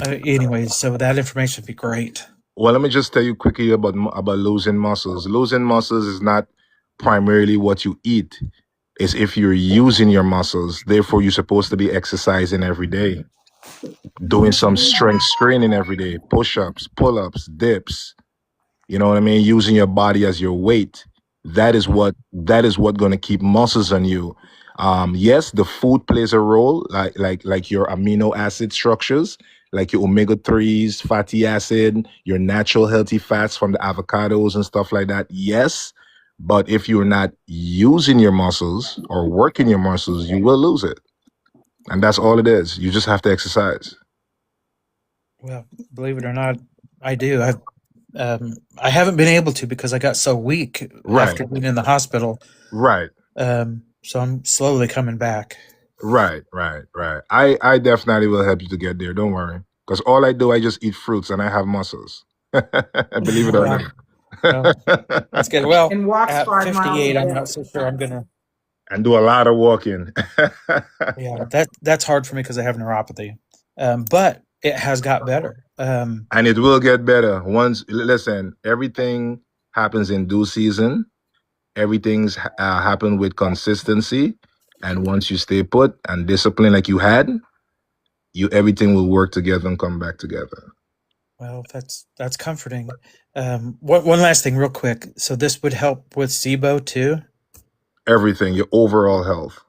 Anyways, so that information would be great. Well, let me just tell you quickly about losing muscles. Losing muscles is not primarily what you eat. It's if you're using your muscles. Therefore, you're supposed to be exercising every day, doing some strength training every day, push-ups, pull-ups, dips. You know what I mean? Using your body as your weight. That is what going to keep muscles on you. Yes, the food plays a role, like your amino acid structures, like your omega-3s, fatty acid, your natural healthy fats from the avocados and stuff like that. Yes, but if you're not using your muscles or working your muscles, you will lose it. And that's all it is. You just have to exercise. Well, believe it or not, I do. I haven't been able to because I got so weak after being in the hospital. Right. So I'm slowly coming back. Right. I definitely will help you to get there. Don't worry. Because all I do, I just eat fruits and I have muscles. Believe it or not. Well, that's good. Well, and walks at 5 miles 58, I'm not so sure I'm going to. And do a lot of walking. Yeah, that's hard for me because I have neuropathy. But it has got better. And it will get better. Listen, everything happens in due season. Everything's happened with consistency. And once you stay put and discipline like you had, everything will work together and come back together. Well, that's comforting. One last thing real quick. So this would help with SIBO too? Everything, your overall health.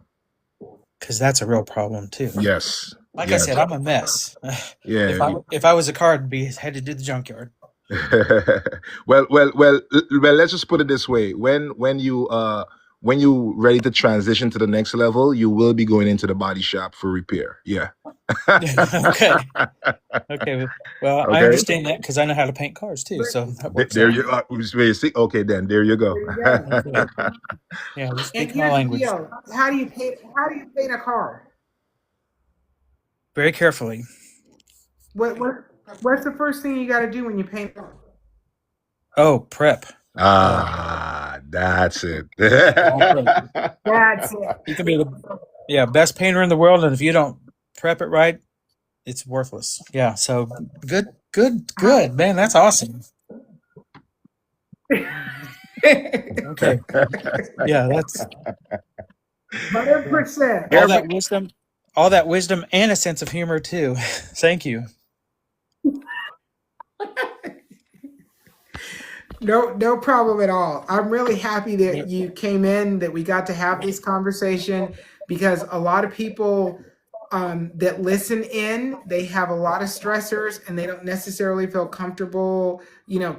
Because that's a real problem too. Yes. Like I said, I'm a mess. Yeah. If I was a car, I'd be headed to the junkyard. well, let's just put it this way. When you when you ready to transition to the next level, you will be going into the body shop for repair. Yeah. Okay. Okay. Well, I Okay. understand that because I know how to paint cars too, so that works There out. you are. See? Okay, then there you go. There you go. Okay. Yeah, we And speak my here's the language deal: how do you paint? How do you paint a car? very carefully. What's the first thing you got to do when you paint a car? Oh, prep. That's it. All prep. That's it. You can be the best painter in the world, and if you don't prep it right, it's worthless. Yeah. So good, man. That's awesome. Okay. Yeah, that's 100%. all that wisdom, and a sense of humor too. Thank you. No problem at all. I'm really happy that you came in, that we got to have this conversation, because a lot of people that listen in, they have a lot of stressors and they don't necessarily feel comfortable,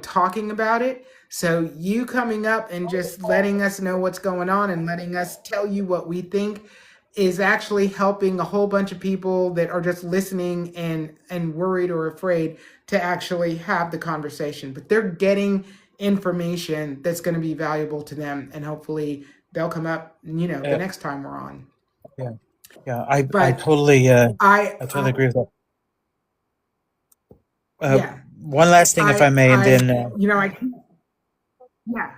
talking about it. So you coming up and just letting us know what's going on and letting us tell you what we think is actually helping a whole bunch of people that are just listening and worried or afraid to actually have the conversation. But they're getting information that's going to be valuable to them, and hopefully they'll come up, the next time we're on. Yeah. I But totally I totally agree with that. yeah, One last thing, if I may, and then yeah,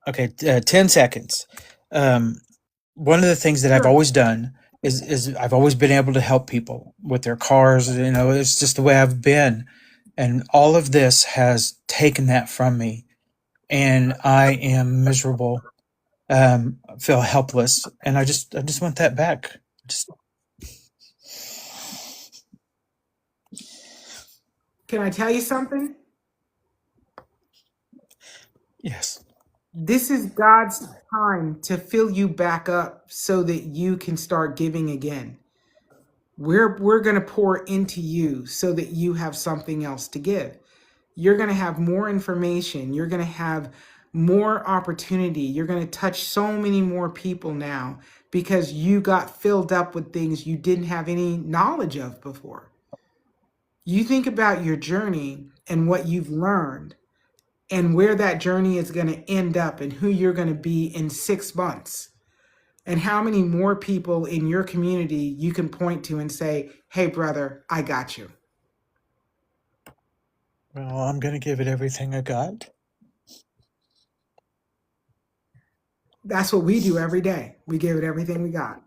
okay, 10 seconds. One of the things that I've sure. always done is I've always been able to help people with their cars. It's just the way I've been, and all of this has taken that from me, and I am miserable. Feel helpless, and I just want that back. Just Can I tell you something? yes. This is God's time to fill you back up so that you can start giving again. We're going to pour into you so that you have something else to give. You're going to have more information. You're going to have more opportunity. You're going to touch so many more people now because you got filled up with things you didn't have any knowledge of before. You think about your journey and what you've learned and where that journey is going to end up and who you're going to be in 6 months, and how many more people in your community you can point to and say, hey, brother, I got you. Well, I'm going to give it everything I got. That's what we do every day. We give it everything we got.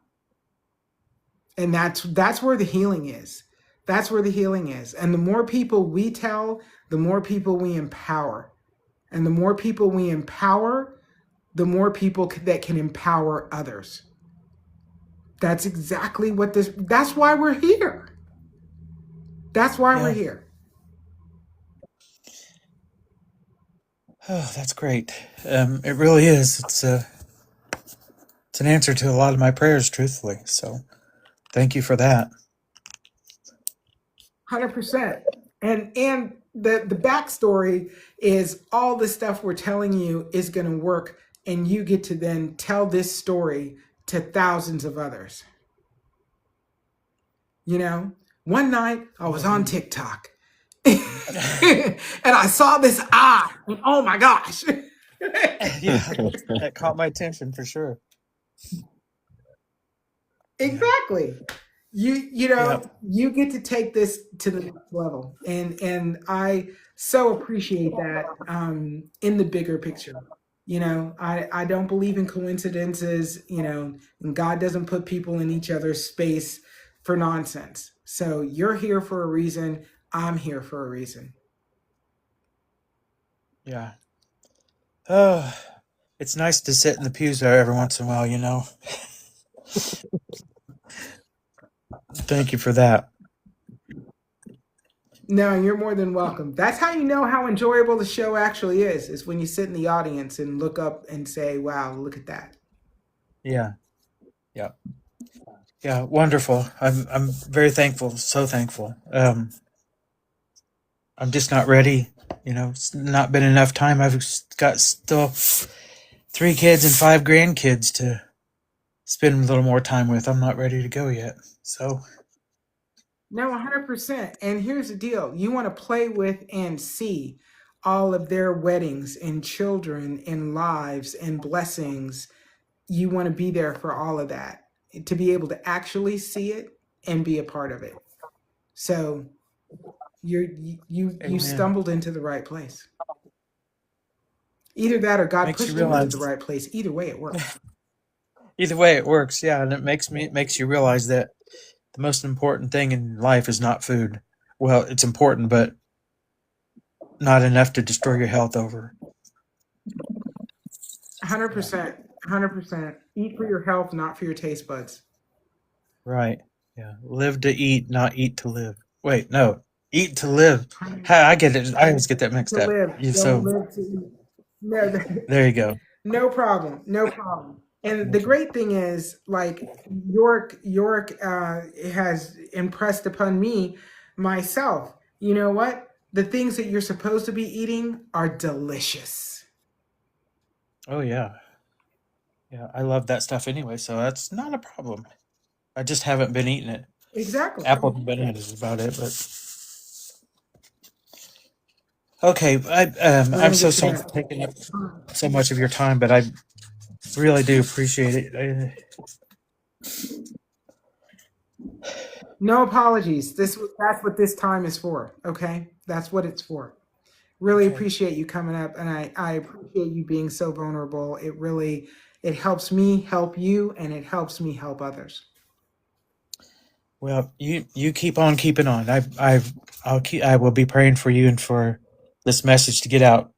And that's where the healing is. That's where the healing is. And the more people we tell, the more people we empower. And the more people we empower, the more people that can empower others. That's exactly what that's why we're here. That's why we're here. Oh, that's great. It really is. It's an answer to a lot of my prayers, truthfully. So thank you for that. 100%. And the backstory is all the stuff we're telling you is going to work, and you get to then tell this story to thousands of others. One night I was on TikTok and I saw this eye, and oh my gosh. Yeah, that caught my attention for sure. Exactly. You get to take this to the next level, and I so appreciate that in the bigger picture. I don't believe in coincidences, and God doesn't put people in each other's space for nonsense. So you're here for a reason. I'm here for a reason. Yeah. Oh, it's nice to sit in the pews there every once in a while, Thank you for that. No, you're more than welcome. That's how you know how enjoyable the show actually is when you sit in the audience and look up and say, wow, look at that. Yeah. Yeah. Yeah. Wonderful. I'm very thankful. So thankful. I'm just not ready. It's not been enough time. I've got still 3 kids and 5 grandkids to spend a little more time with. I'm not ready to go yet. So No, 100%. And here's the deal. You want to play with and see all of their weddings and children and lives and blessings. You want to be there for all of that, to be able to actually see it and be a part of it. So you amen. stumbled into the right place. Either that or God Makes you pushed you into the realize. right place. Either way, it works. Either way, it works. Yeah, and it makes you realize that the most important thing in life is not food. Well, it's important, but not enough to destroy your health over. 100%. 100%. Eat for your health, not for your taste buds. Right. Yeah. Live to eat, not eat to live. Wait, no. Eat to live. I get it. I always get that mixed To up. live. Don't So live to eat. No, there you go. no problem. No problem. And the great thing is, like York has impressed upon me, myself. You know what? The things that you're supposed to be eating are delicious. Oh yeah. Yeah, I love that stuff anyway, so that's not a problem. I just haven't been eating it. Exactly. Apples and bananas is about it, but okay. We're I'm gonna so get to sorry for that. taking up so much of your time, but I really do appreciate it. No apologies. That's what this time is for. Okay, that's what it's for. Really Okay. appreciate you coming up, and I appreciate you being so vulnerable. It helps me help you, and it helps me help others. Well, you keep on keeping on. I will be praying for you and for this message to get out.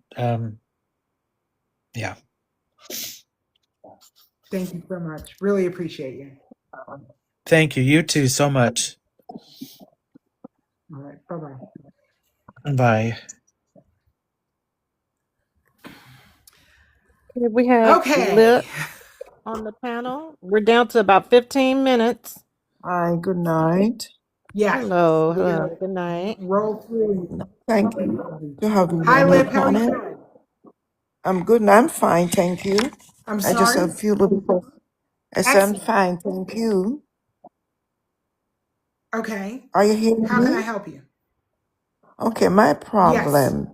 Yeah. Thank you so much. Really appreciate you. Thank you. You too so much. All right. Bye bye. Bye. We have Okay. Lip on the panel. We're down to about 15 minutes. Hi, good night. Yeah. Hello. We're Hello. gonna Good night. roll through. Thank you to have me Hi, on your Lip. How are you panel. doing? I'm good and I'm fine, thank you. I'm I just have sorry. a few little questions. I said I'm Excellent. fine, thank you. Okay. Are you hearing How can I me? help you? Okay, my Yes. problem.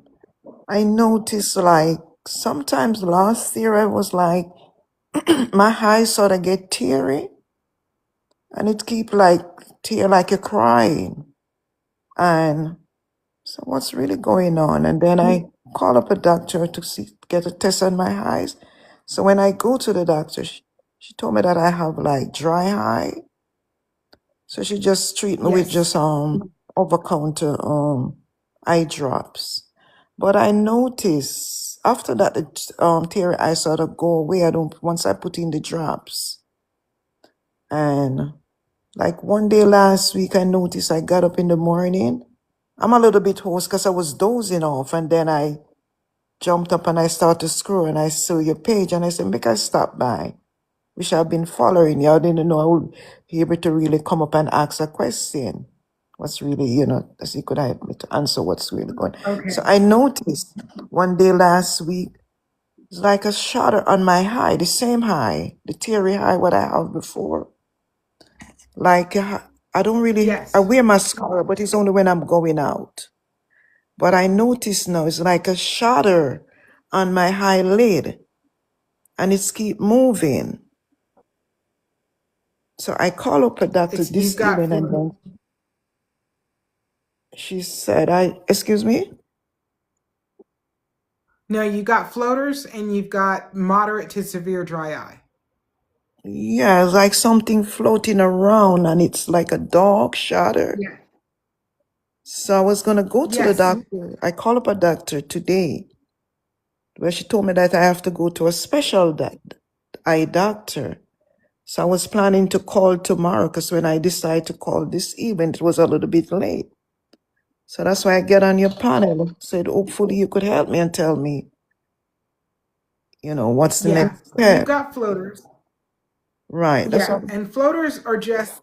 I noticed like sometimes last year I was like my eyes sort of get teary and it keep like tear like you're crying. And so what's really going on? And then I call up a doctor to get a test on my eyes. So when I go to the doctor, she told me that I have like dry eye. So she just treat me with Yes. just over counter eye drops. But I notice after that the teary eye sort of go away. I don't once I put in the drops. And like one day last week I noticed I got up in the morning. I'm a little bit hoarse because I was dozing off, and then I jumped up and I started scrolling and I saw your page and I said, make I stop by. Which I've been following you. I didn't know I would be able to really come up and ask a question. What's really, as you could help me to answer what's really going. Okay. So I noticed one day last week, it's like a shudder on my eye, the same eye, the teary eye what I have before. Like I don't really, I Yes. wear mascara, but it's only when I'm going out. But I notice now it's like a shudder on my eyelid and it's keep moving. So I call up a doctor It's you've this got evening and then she said, excuse me? no, you got floaters and you've got moderate to severe dry eye. Yeah, it's like something floating around and it's like a dark shudder. Yeah. So I was going to go to the Yes. doctor. I call up a doctor today where she told me that I have to go to a special eye doctor. So I was planning to call tomorrow because when I decided to call this evening, it was a little bit late. So that's why I get on your panel. Said, hopefully you could help me and tell me, what's the Yeah. next You've step. got floaters. Right. That's Yeah. what. And floaters are just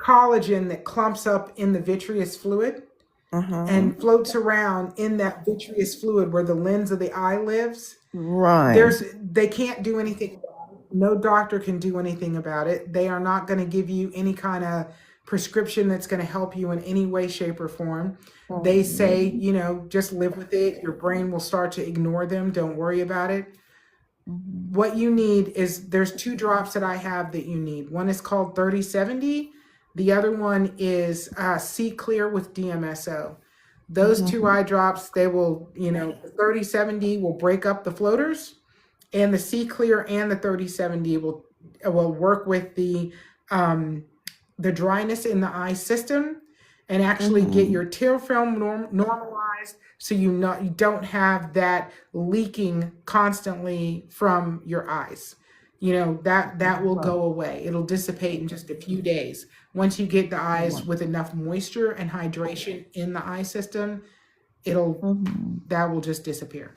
collagen that clumps up in the vitreous fluid. Uh-huh. and floats around in that vitreous fluid where the lens of the eye lives. Right. They can't do anything about it. No doctor can do anything about it. They are not going to give you any kind of prescription that's going to help you in any way, shape, or form. They say, Mhm. just live with it. Your brain will start to ignore them. Don't worry about it. Mhm. What you need is there's two drops that I have that you need. One is called 3070. The other one is C Clear with DMSO. Those two Mhm. eye drops, they will, 3070 will break up the floaters, and the C Clear and the 3070 will work with the dryness in the eye system and actually get your Mhm. tear film normalized, so you don't have that leaking constantly from your eyes. That will go away. It'll dissipate in just a few days. Once you get the eyes with enough moisture and hydration in the eye system, it'll Mhm. that will just disappear.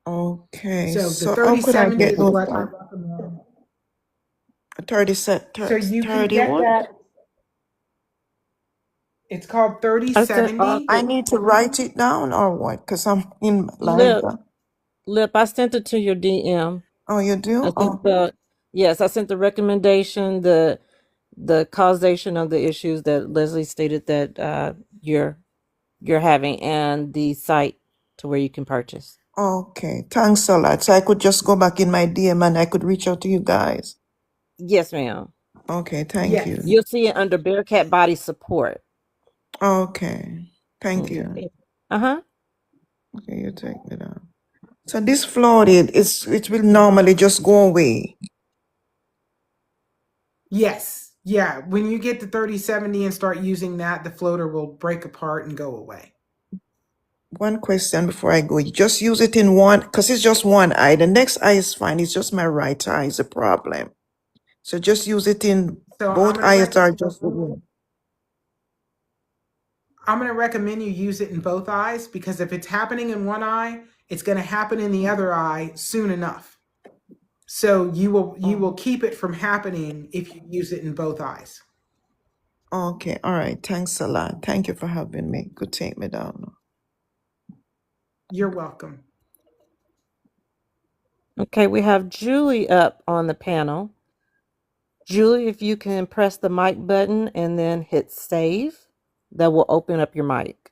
Okay. So the So how could I 3070 get is those what I recommend. 30 set So you can 30 get what? that. It's called I sent 3070. I need to write it down or what? Because I'm in Lip, Liza. Lip. I sent it to your DM. Oh, you I do? sent Oh, the yes. I sent the recommendation, the causation of the issues that Leslie stated that you're having, and the site to where you can purchase. okay. Thanks a lot. So I could just go back in my DM and I could reach out to you guys. Yes, ma'am. Okay, thank Yes. you. You'll see it under Bearcat Body Support. Okay. Thank you. Okay. Uh huh. Okay, you take it down. So this flooded, it will normally just go away. Yes. Yeah. When you get the 3070 and start using that, the floater will break apart and go away. One question before I go. You just use it in one, because it's just one eye. The next eye is fine. It's just my right eye is a problem. So just use it in So both eyes are just the one. I'm gonna recommend you use it in both eyes, because if it's happening in one eye, it's gonna happen in the other eye soon enough. So you will keep it from happening if you use it in both eyes. Okay, all right. Thanks a lot. Thank you for having me. Could take me down. You're welcome. Okay, we have Julie up on the panel. Julie, if you can press the mic button and then hit save, that will open up your mic.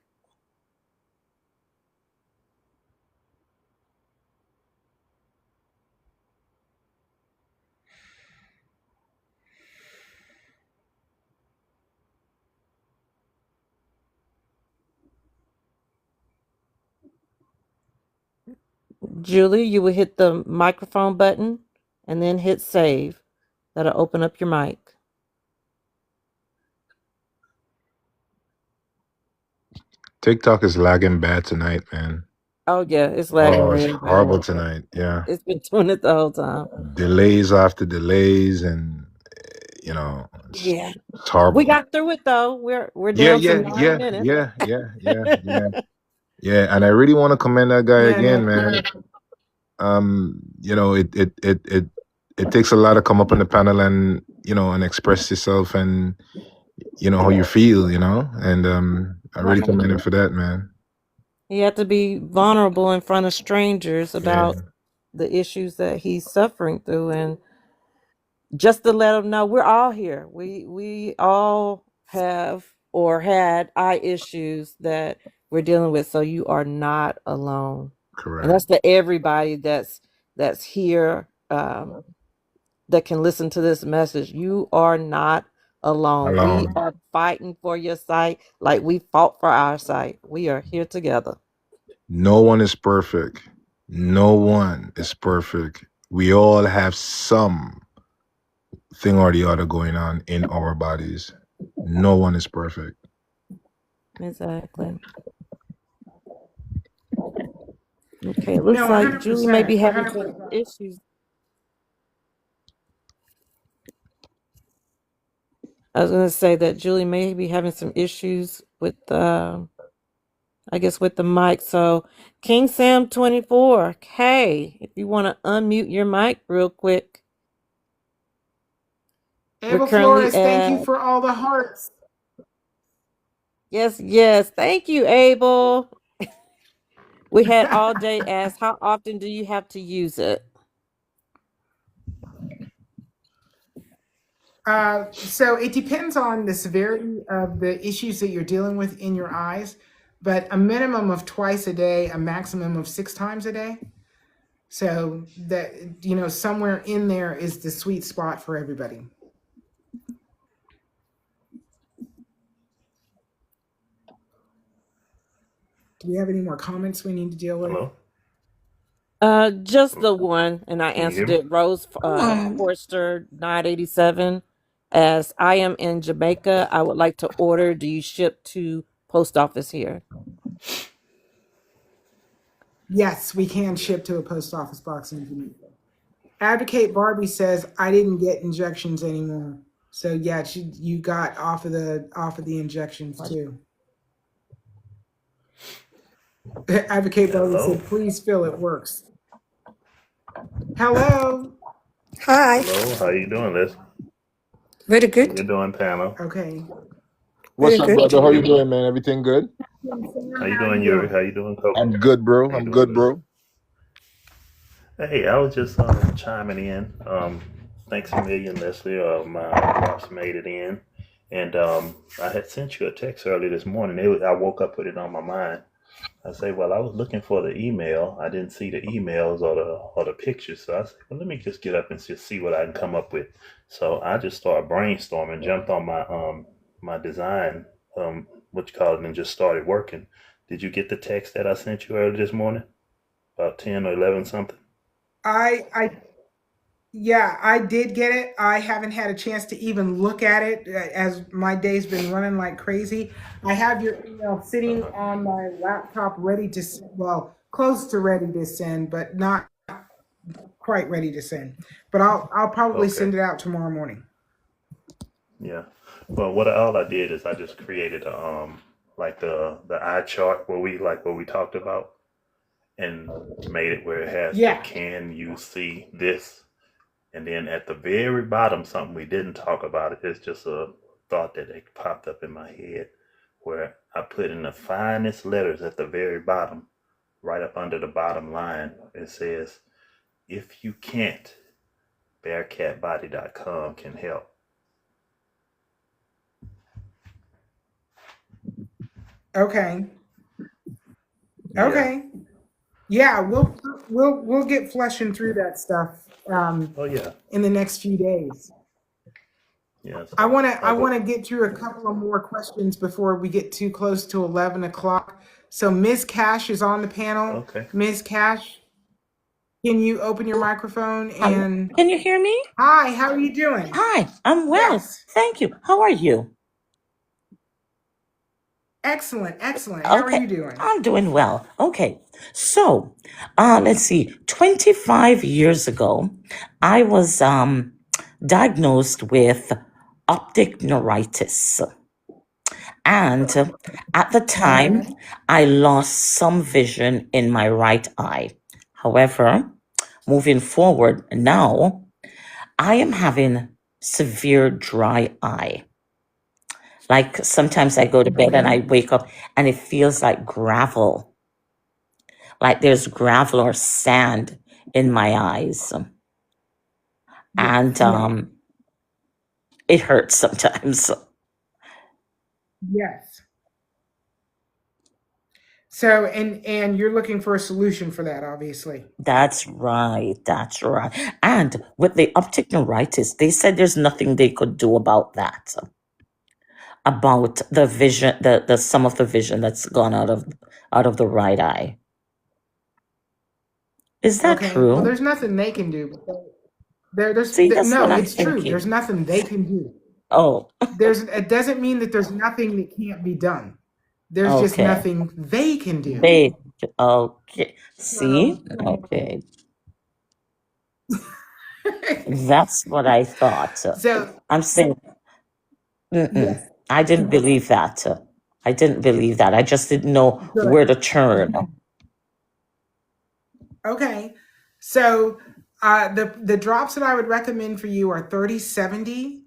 Julie, you will hit the microphone button and then hit save. That'll open up your mic. TikTok is lagging bad tonight, man. Oh yeah, it's lagging Oh, it's really bad. horrible tonight. Yeah. It's been doing it the whole time. Delays after delays, and you know, Yeah. it's We horrible. got through it though. We're Yeah, down to yeah, 9 minutes. yeah. And I really want to commend that guy Yeah, again, no. man. It takes a lot to come up on the panel and and express yourself and how you feel, and I really Right. commend him for that, man. He had to be vulnerable in front of strangers Yeah, about the issues that he's suffering through, and just to let them know we're all here. We all have or had eye issues that we're dealing with, so you are not alone. And correct. that's to everybody that's here, that can listen to this message. You are not alone. We Alone. are fighting for your sight like we fought for our sight. We are here together. No one is perfect. No one is perfect. We all have some thing or the other going on in our bodies. No one is perfect. Exactly. Okay, it No, looks like Julie may be 100%. having some 100%. issues. I was going to say that Julie may be having some issues with, I guess, with the mic. So, King Sam 24, hey, if you want to unmute your mic real quick, we're Ava currently Flores, thank you at for all the hearts. Yes, yes. Thank you, Abel. We had all day asked, how often do you have to use it? So it depends on the severity of the issues that you're dealing with in your eyes, but a minimum of twice a day, a maximum of 6 times a day. So that, somewhere in there is the sweet spot for everybody. Do we have any more comments we need to deal with? Hello? Just the one, and I Can you hear answered me? it. Rose Forster 987. As I am in Jamaica, I would like to order. Do you ship to post office here? Yes, we can ship to a post office box in Jamaica. Advocate Barbie says I didn't get injections anymore. So yeah, you got off of the injections too. Advocate Barbie Hello? said, please fill it works. Hello. Hi. Hello? How you doing, Liz? Very How good. you doing, Pamela? Okay. What's Very up, good. brother? How you doing, man? Everything good? How you How are you doing, Yuri? doing? How you doing, Coco? I'm good, bro. How you I'm doing, good, Liz? bro. Hey, I was just chiming in. Thanks a million, Leslie. My boss made it in. And I had sent you a text early this morning. I woke up with it on my mind. I say, well, I was looking for the email. I didn't see the emails or the pictures. So I said, well, let me just get up and just see what I can come up with. So I just started brainstorming, jumped on my design, what you call it, and just started working. Did you get the text that I sent you early this morning? About 10 or 11 something? I Yeah, I did get it. I haven't had a chance to even look at it as my day's been running like crazy. I have your email sitting Uh-huh. on my laptop ready to, well, close to ready to send, but not quite ready to send. But I'll probably Okay. send it out tomorrow morning. Yeah. Well, all I did is I just created a like the eye chart where we talked about, and made it where it has the Yeah. can you see this? And then at the very bottom, something we didn't talk about, it's just a thought that it popped up in my head, where I put in the finest letters at the very bottom, right up under the bottom line. It says, if you can't, bearcatbody.com can help. Okay. Yeah. Okay. Yeah, we'll get fleshing through that stuff Oh, yeah. in the next few days. Yeah. I So want to I I'll want go. to get through a couple of more questions before we get too close to 11 o'clock. So Ms. Cash is on the panel. Okay. Ms. Cash, can you open your microphone Hello. and Can you hear me? hi, how are you doing? Hi, I'm well. Yes. Thank you. How are you? Excellent, excellent. How are Okay, you doing? I'm doing well. Okay, so let's see. 25 years ago, I was diagnosed with optic neuritis. And at the time, Okay. I lost some vision in my right eye. However, moving forward now, I am having severe dry eye. Like sometimes I go to bed and I Okay. wake up and it feels like gravel, like there's gravel or sand in my eyes. And Yeah. it hurts sometimes. Yes. So and you're looking for a solution for that, obviously. That's right. That's right. And with the optic neuritis, they said there's nothing they could do about that, about the vision, the some of the vision that's gone out of the right eye. Is that Okay. Well, true? there's nothing they can do. See, that's what No, I'm it's true. There's thinking. nothing they can do. Oh, It doesn't mean that there's nothing that can't be done. There's just okay. nothing they can do. They, okay. See? So, Okay. That's what I thought. so I'm saying, yes, I didn't believe that. I didn't believe that. I just didn't know where good. to turn. Okay. So the drops that I would recommend for you are 3070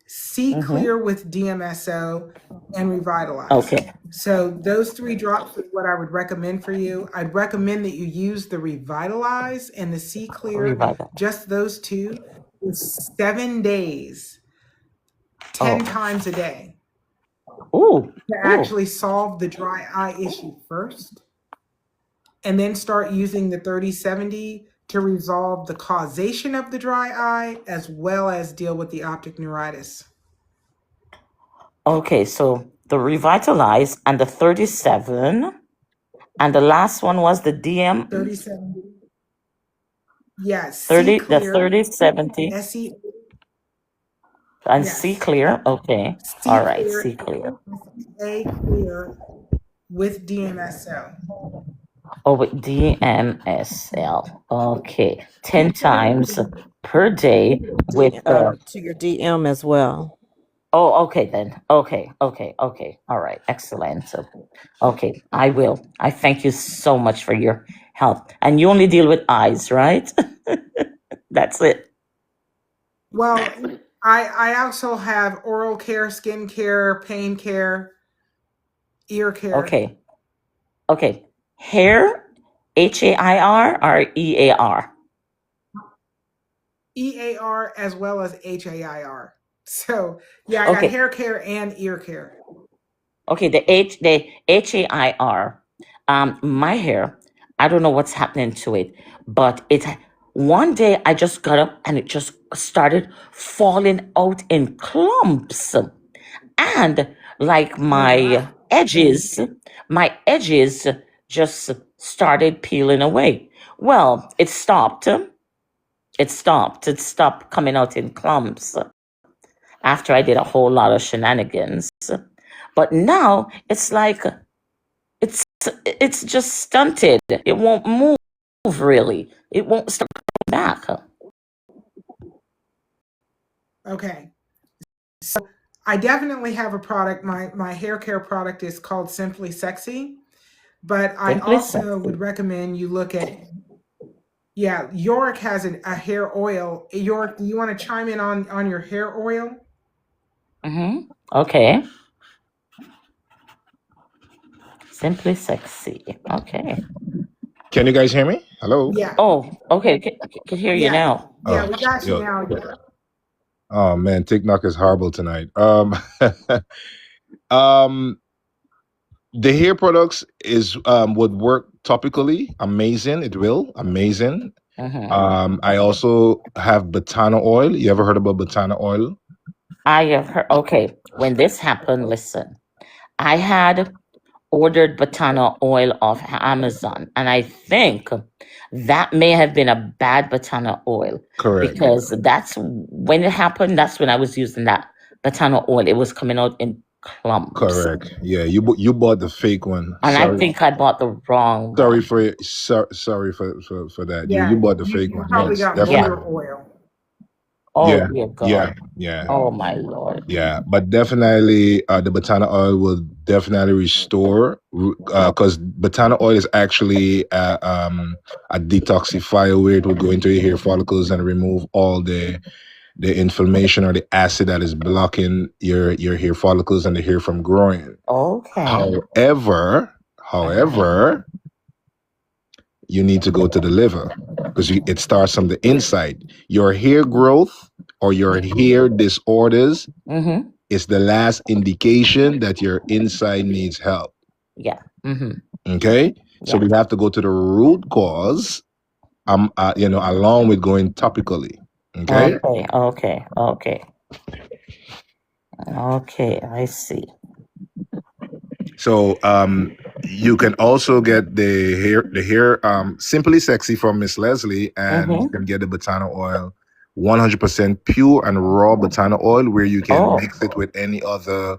C Clear with DMSO, and Revitalize. Okay. So those 3 drops is what I would recommend for you. I'd recommend that you use the Revitalize and the C Clear, Revival. just those 2, for 7 days, 10 times a day, Ooh. to actually solve the dry eye issue first, and then start using the 3070 to resolve the causation of the dry eye as well as deal with the optic neuritis. Okay, so the Revitalize and the 37, and the last one was the DM 3070. Yes, 30, C the Clear, 3070, SE, and C yes, Clear. Okay, C all right, Clear, C Clear. A Clear with DMSO. Oh, with DMSL. Okay, 10 times per day with the. To your DM as well. Oh, okay then. Okay. All right, excellent. Okay, I will. I thank you so much for your help. And you only deal with eyes, right? That's it. Well, I also have oral care, skin care, pain care, ear care. Okay. Hair, HAIR or EAR? EAR as well as HAIR. So yeah, I got Okay. hair care and ear care. Okay, the HAIR. My hair, I don't know what's happening to it, but one day I just got up and it just started falling out in clumps. And like my edges just started peeling away. Well, it stopped. It stopped coming out in clumps after I did a whole lot of shenanigans. But now it's like it's just stunted. It won't move really. It won't start coming back. Okay. So I definitely have a product. My hair care product is called Simply Sexy, but I Simply also Sexy. would recommend you look at, Yorick has a hair oil. Yorick, do you want to chime in on your hair oil? Okay. Simply Sexy. Okay. Can you guys hear me? Hello? Yeah. Oh, okay. Can hear you now. Yeah, Oh, we got you yo. now. Yeah. Oh man, TikTok is horrible tonight. Um, the hair products would work topically. Amazing. It will. Amazing. I also have Batana oil. You ever heard about Batana oil? I have heard. Okay, when this happened, listen, I had ordered Batana oil off Amazon, and I think that may have been a bad Batana oil. Correct. Because that's when it happened. That's when I was using that Batana oil. It was coming out in clumps. Correct. Yeah, you bought the fake one. And sorry. I think I bought the wrong sorry one. sorry for that. Yeah, You bought the fake you one. probably Yes, got definitely. motor oil. Oh Yeah, dear God. yeah. Oh my Lord. Yeah, but definitely the Batana oil will definitely restore because Batana oil is actually a detoxifier where it will go into your hair follicles and remove all the inflammation or the acid that is blocking your hair follicles and the hair from growing. Okay. However, you need to go to the liver because it starts from the inside. Your hair growth or your hair disorders is the last indication that your inside needs help. Yeah. Okay? So we have to go to the root cause, along with going topically. Okay? Okay, I see. So you can also get the hair Simply Sexy from Miss Leslie, and you can get the Batana oil, 100% pure and raw Batana oil, where you can mix it with any other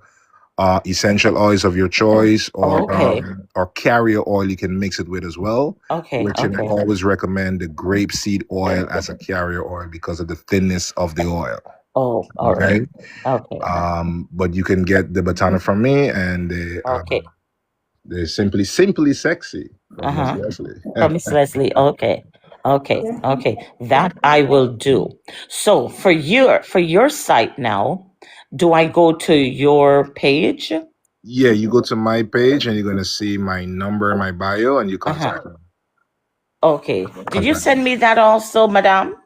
essential oils of your choice, or carrier oil you can mix it with as well. Which I always recommend the grapeseed oil as a carrier oil because of the thinness of the oil. Oh, all right. Okay. But you can get the Batana from me and the Simply Sexy from Miss Leslie. From Miss Leslie. Okay. That I will do. So for your site now, Do I go to your page? Yeah, you go to my page and you're gonna see my number, my bio, and you contact me. Okay. Did you Contact send me. me that also, madam?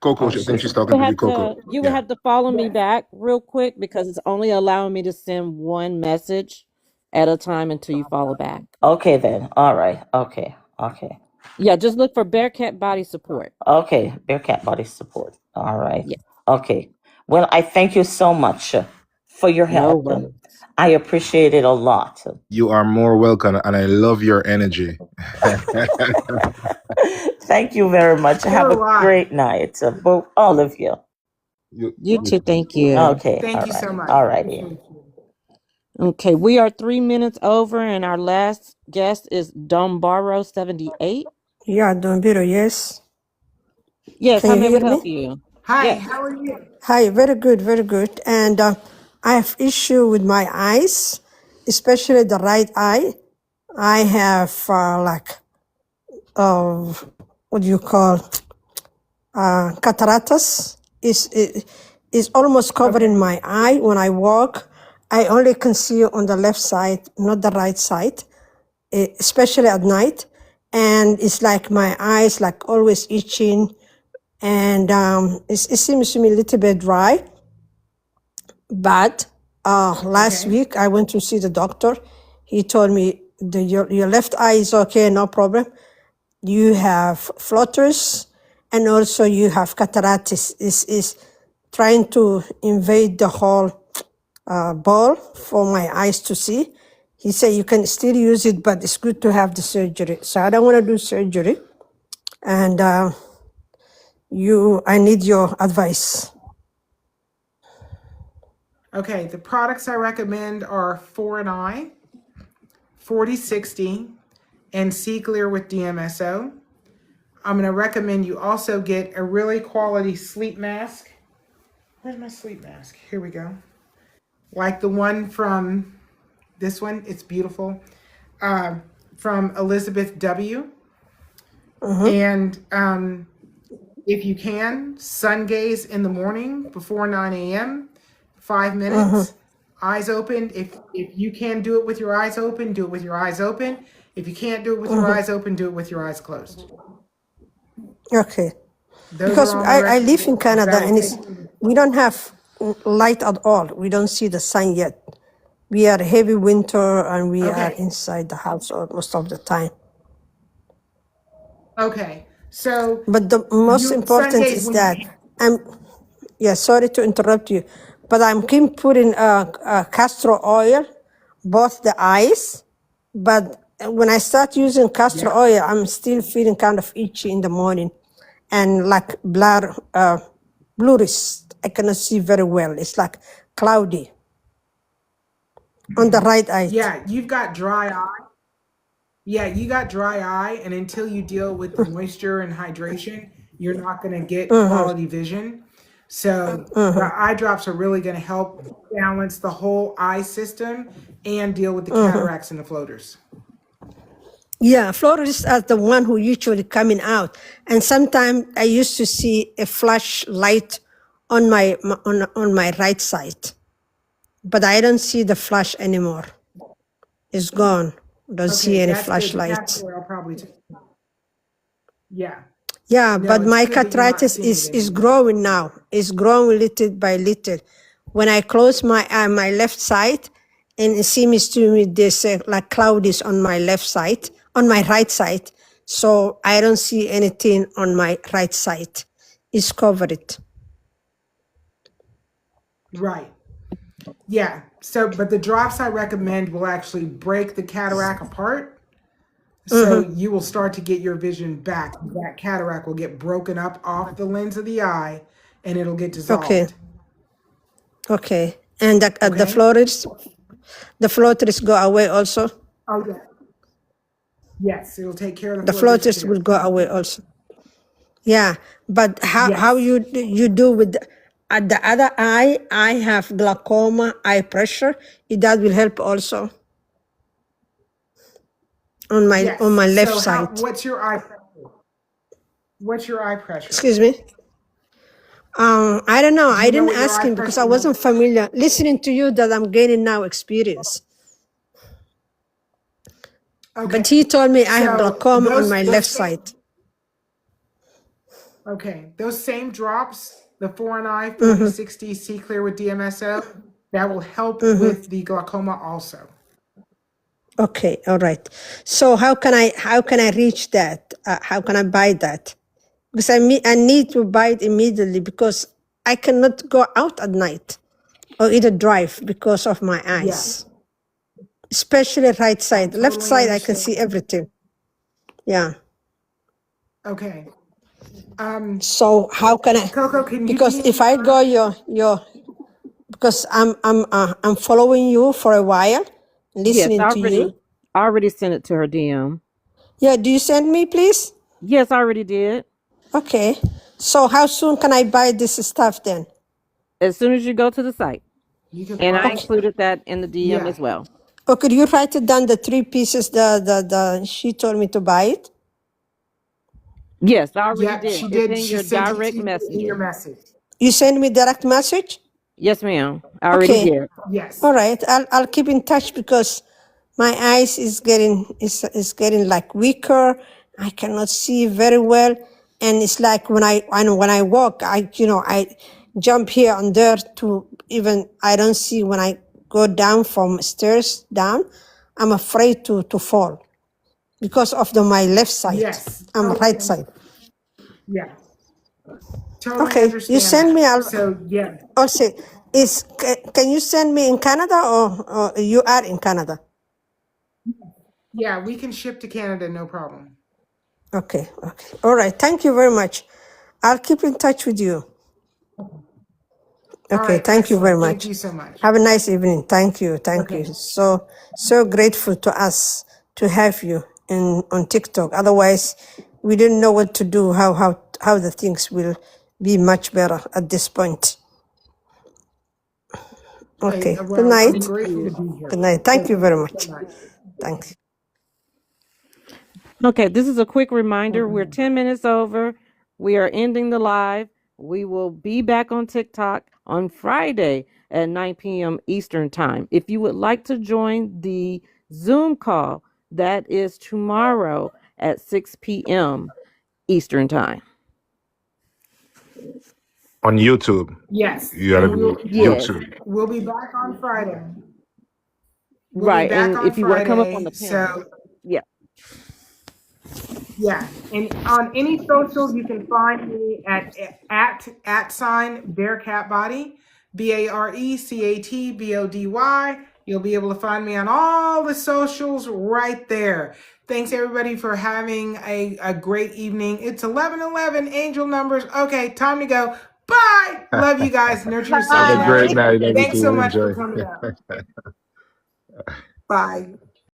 Coco, Oh, I think she's she's talking to you, Coco. You would Yeah. have to follow me back real quick because it's only allowing me to send one message at a time until you follow back. okay then. All right. Okay. Okay. Yeah, just look for Bearcat Body Support. Okay. Bearcat Body Support. All right. Yeah, Okay. Well, I thank you so much for your no help. worries. I appreciate it a lot. You are more welcome, and I love your energy. Thank you very much. So Have a do I. great night, both all of you. You You too. Thank you. Okay. Thank All you so right. much. All righty. Appreciate you. Okay, we are 3 minutes over, and our last guest is Dombaro78. Yeah, Dombiro, yes. Yes, Can how you may we hear help me? you? Hi, Yes. how are you? Hi, very good, very good. And I have issue with my eyes, especially the right eye. I have what do you call cataracts? Is almost covering Okay. my eye when I walk. I only can see on the left side, not the right side, especially at night. And it's like my eyes like always itching, and it seems to me a little bit dry. But last Okay. week I went to see the doctor. He told me your left eye is okay, no problem. You have flutters, and also you have cataracts. Is trying to invade the whole ball for my eyes to see. He said you can still use it, but it's good to have the surgery. So I don't want to do surgery, and I need your advice. Okay. The products I recommend are 4 and I, 4060, and C Clear with DMSO. I'm going to recommend you also get a really quality sleep mask. Where's my sleep mask? Here we go. Like the one from this one, it's beautiful. From Elizabeth W. And if you can, sun gaze in the morning before 9 a.m., 5 minutes, eyes open. If you can do it with your eyes open, do it with your eyes open. If you can't do it with your eyes open, do it with your eyes closed. Okay. Those are Because all my I live in recommendations. Canada That'll and take. we don't have light at all. We don't see the sun yet. We are heavy winter and we are Okay. inside the house most of the time. Okay. So But the most you sun important gaze is when you that sorry to interrupt you, but I'm keep putting castor oil, both the eyes. But when I start using castor yeah. oil, I'm still feeling kind of itchy in the morning and like bluish. I cannot see very well. It's like cloudy on the right eye. Yeah, you've got dry eye. Yeah, you got dry eye, and until you deal with the moisture and hydration, you're not going to get quality vision. So the eye drops are really going to help balance the whole eye system and deal with the cataracts and the floaters. Yeah, florists are the one who usually coming out, and sometimes I used to see a flash light on on my right side, but I don't see the flash anymore. It's gone. Don't see Okay, any that's good. The flashlights. castor oil probably. Yeah. Yeah, No, but it's my good that you're not cataract seeing it is anymore. growing now. It's growing little by little. When I close my eye, my left side, and it seems to me there's like clouds on my left side, on my right side. So I don't see anything on my right side. It's covered. Right. Yeah. So, but the drops I recommend will actually break the cataract apart. So you will start to get your vision back. That cataract will get broken up off the lens of the eye and it'll get Okay, dissolved. okay. And Okay? the floaters go away also. Oh, yeah. Yes, it'll take care of the The floaters floaters will too. go away also. Yeah, but how Yes. you do with at the other eye? I have glaucoma, eye pressure. That will help also on Yes. my left So side. what's your eye pressure? What's your eye pressure? Excuse me. I don't know. Do I you know didn't what your ask eye him because pressure I level? wasn't familiar. Listening to you, that I'm gaining now experience. Okay. But he told me I have So glaucoma on those my left side. okay, those same drops, the 4 and I, 40, Mm-hmm. 60, see clear with DMSO, that will help Mm-hmm. with the glaucoma also. Okay, all right. So how can I reach that? How can I buy that? Because I need to buy it immediately because I cannot go out at night or either drive because of my Yeah, eyes, especially right I side. Left totally side I can understand. see everything. Yeah. Okay. So how can I? Coco, can you Because if DM? I go your because I'm following you for a while, Yes, listening to you. I already sent it to her DM. Yeah, do you send me, please? Yes, I already did. Okay. So how soon can I buy this stuff then? As soon as you go to the site. You can And I buy. Okay. included that in the DM Yeah. as well. Or could you write it down, the 3 pieces the she told me to buy it? Yes, I already Yeah, did. she It's did. in She your sent it to direct you in your messages. message. You send me direct message? Yes, ma'am. I already Okay. did. Yes. All right. I'll keep in touch because my eyes is getting like weaker. I cannot see very well. And it's like when I walk, I jump here and there to even I don't see when I go down from stairs down. I'm afraid to fall because of my left side. Yes. I'm right side. Yeah. Totally Okay, you understand send me. that. So yeah. Also, can you send me in Canada or you are in Canada? Yeah, we can ship to Canada, no problem. Okay, okay. All right. Thank you very much. I'll keep in touch with you. All Okay, right, thank you very excellent. Thank much. you so much. Have a nice evening. Thank you. Thank you. Okay. So grateful to us to have you on TikTok. Otherwise, we didn't know what to do, how the things will be much better at this point. Okay. Good Well, I'm Thank night. grateful to you. be here. Good night. Thank you very Good much. night. Thanks. Okay, this is a quick reminder. We're 10 minutes over. We are ending the live. We will be back on TikTok on Friday at 9 p.m. Eastern Time. If you would like to join the Zoom call, that is tomorrow at 6 p.m. Eastern Time. On YouTube. Yes, You gotta and be Yes, YouTube. we'll be back on Friday. We'll be right. back And on if you want to come up on Friday. the panel, So yeah. yeah, and on any socials you can find me at sign Bearcat Body, BARECATBODY. You'll be able to find me on all the socials right there. Thanks everybody for having a great evening. It's 11:11 angel numbers. Okay, time to go. Bye. Love you guys. Nurture yourself, Have a great Natalie. night, Thanks so everyone. much for Enjoy. coming out. Bye.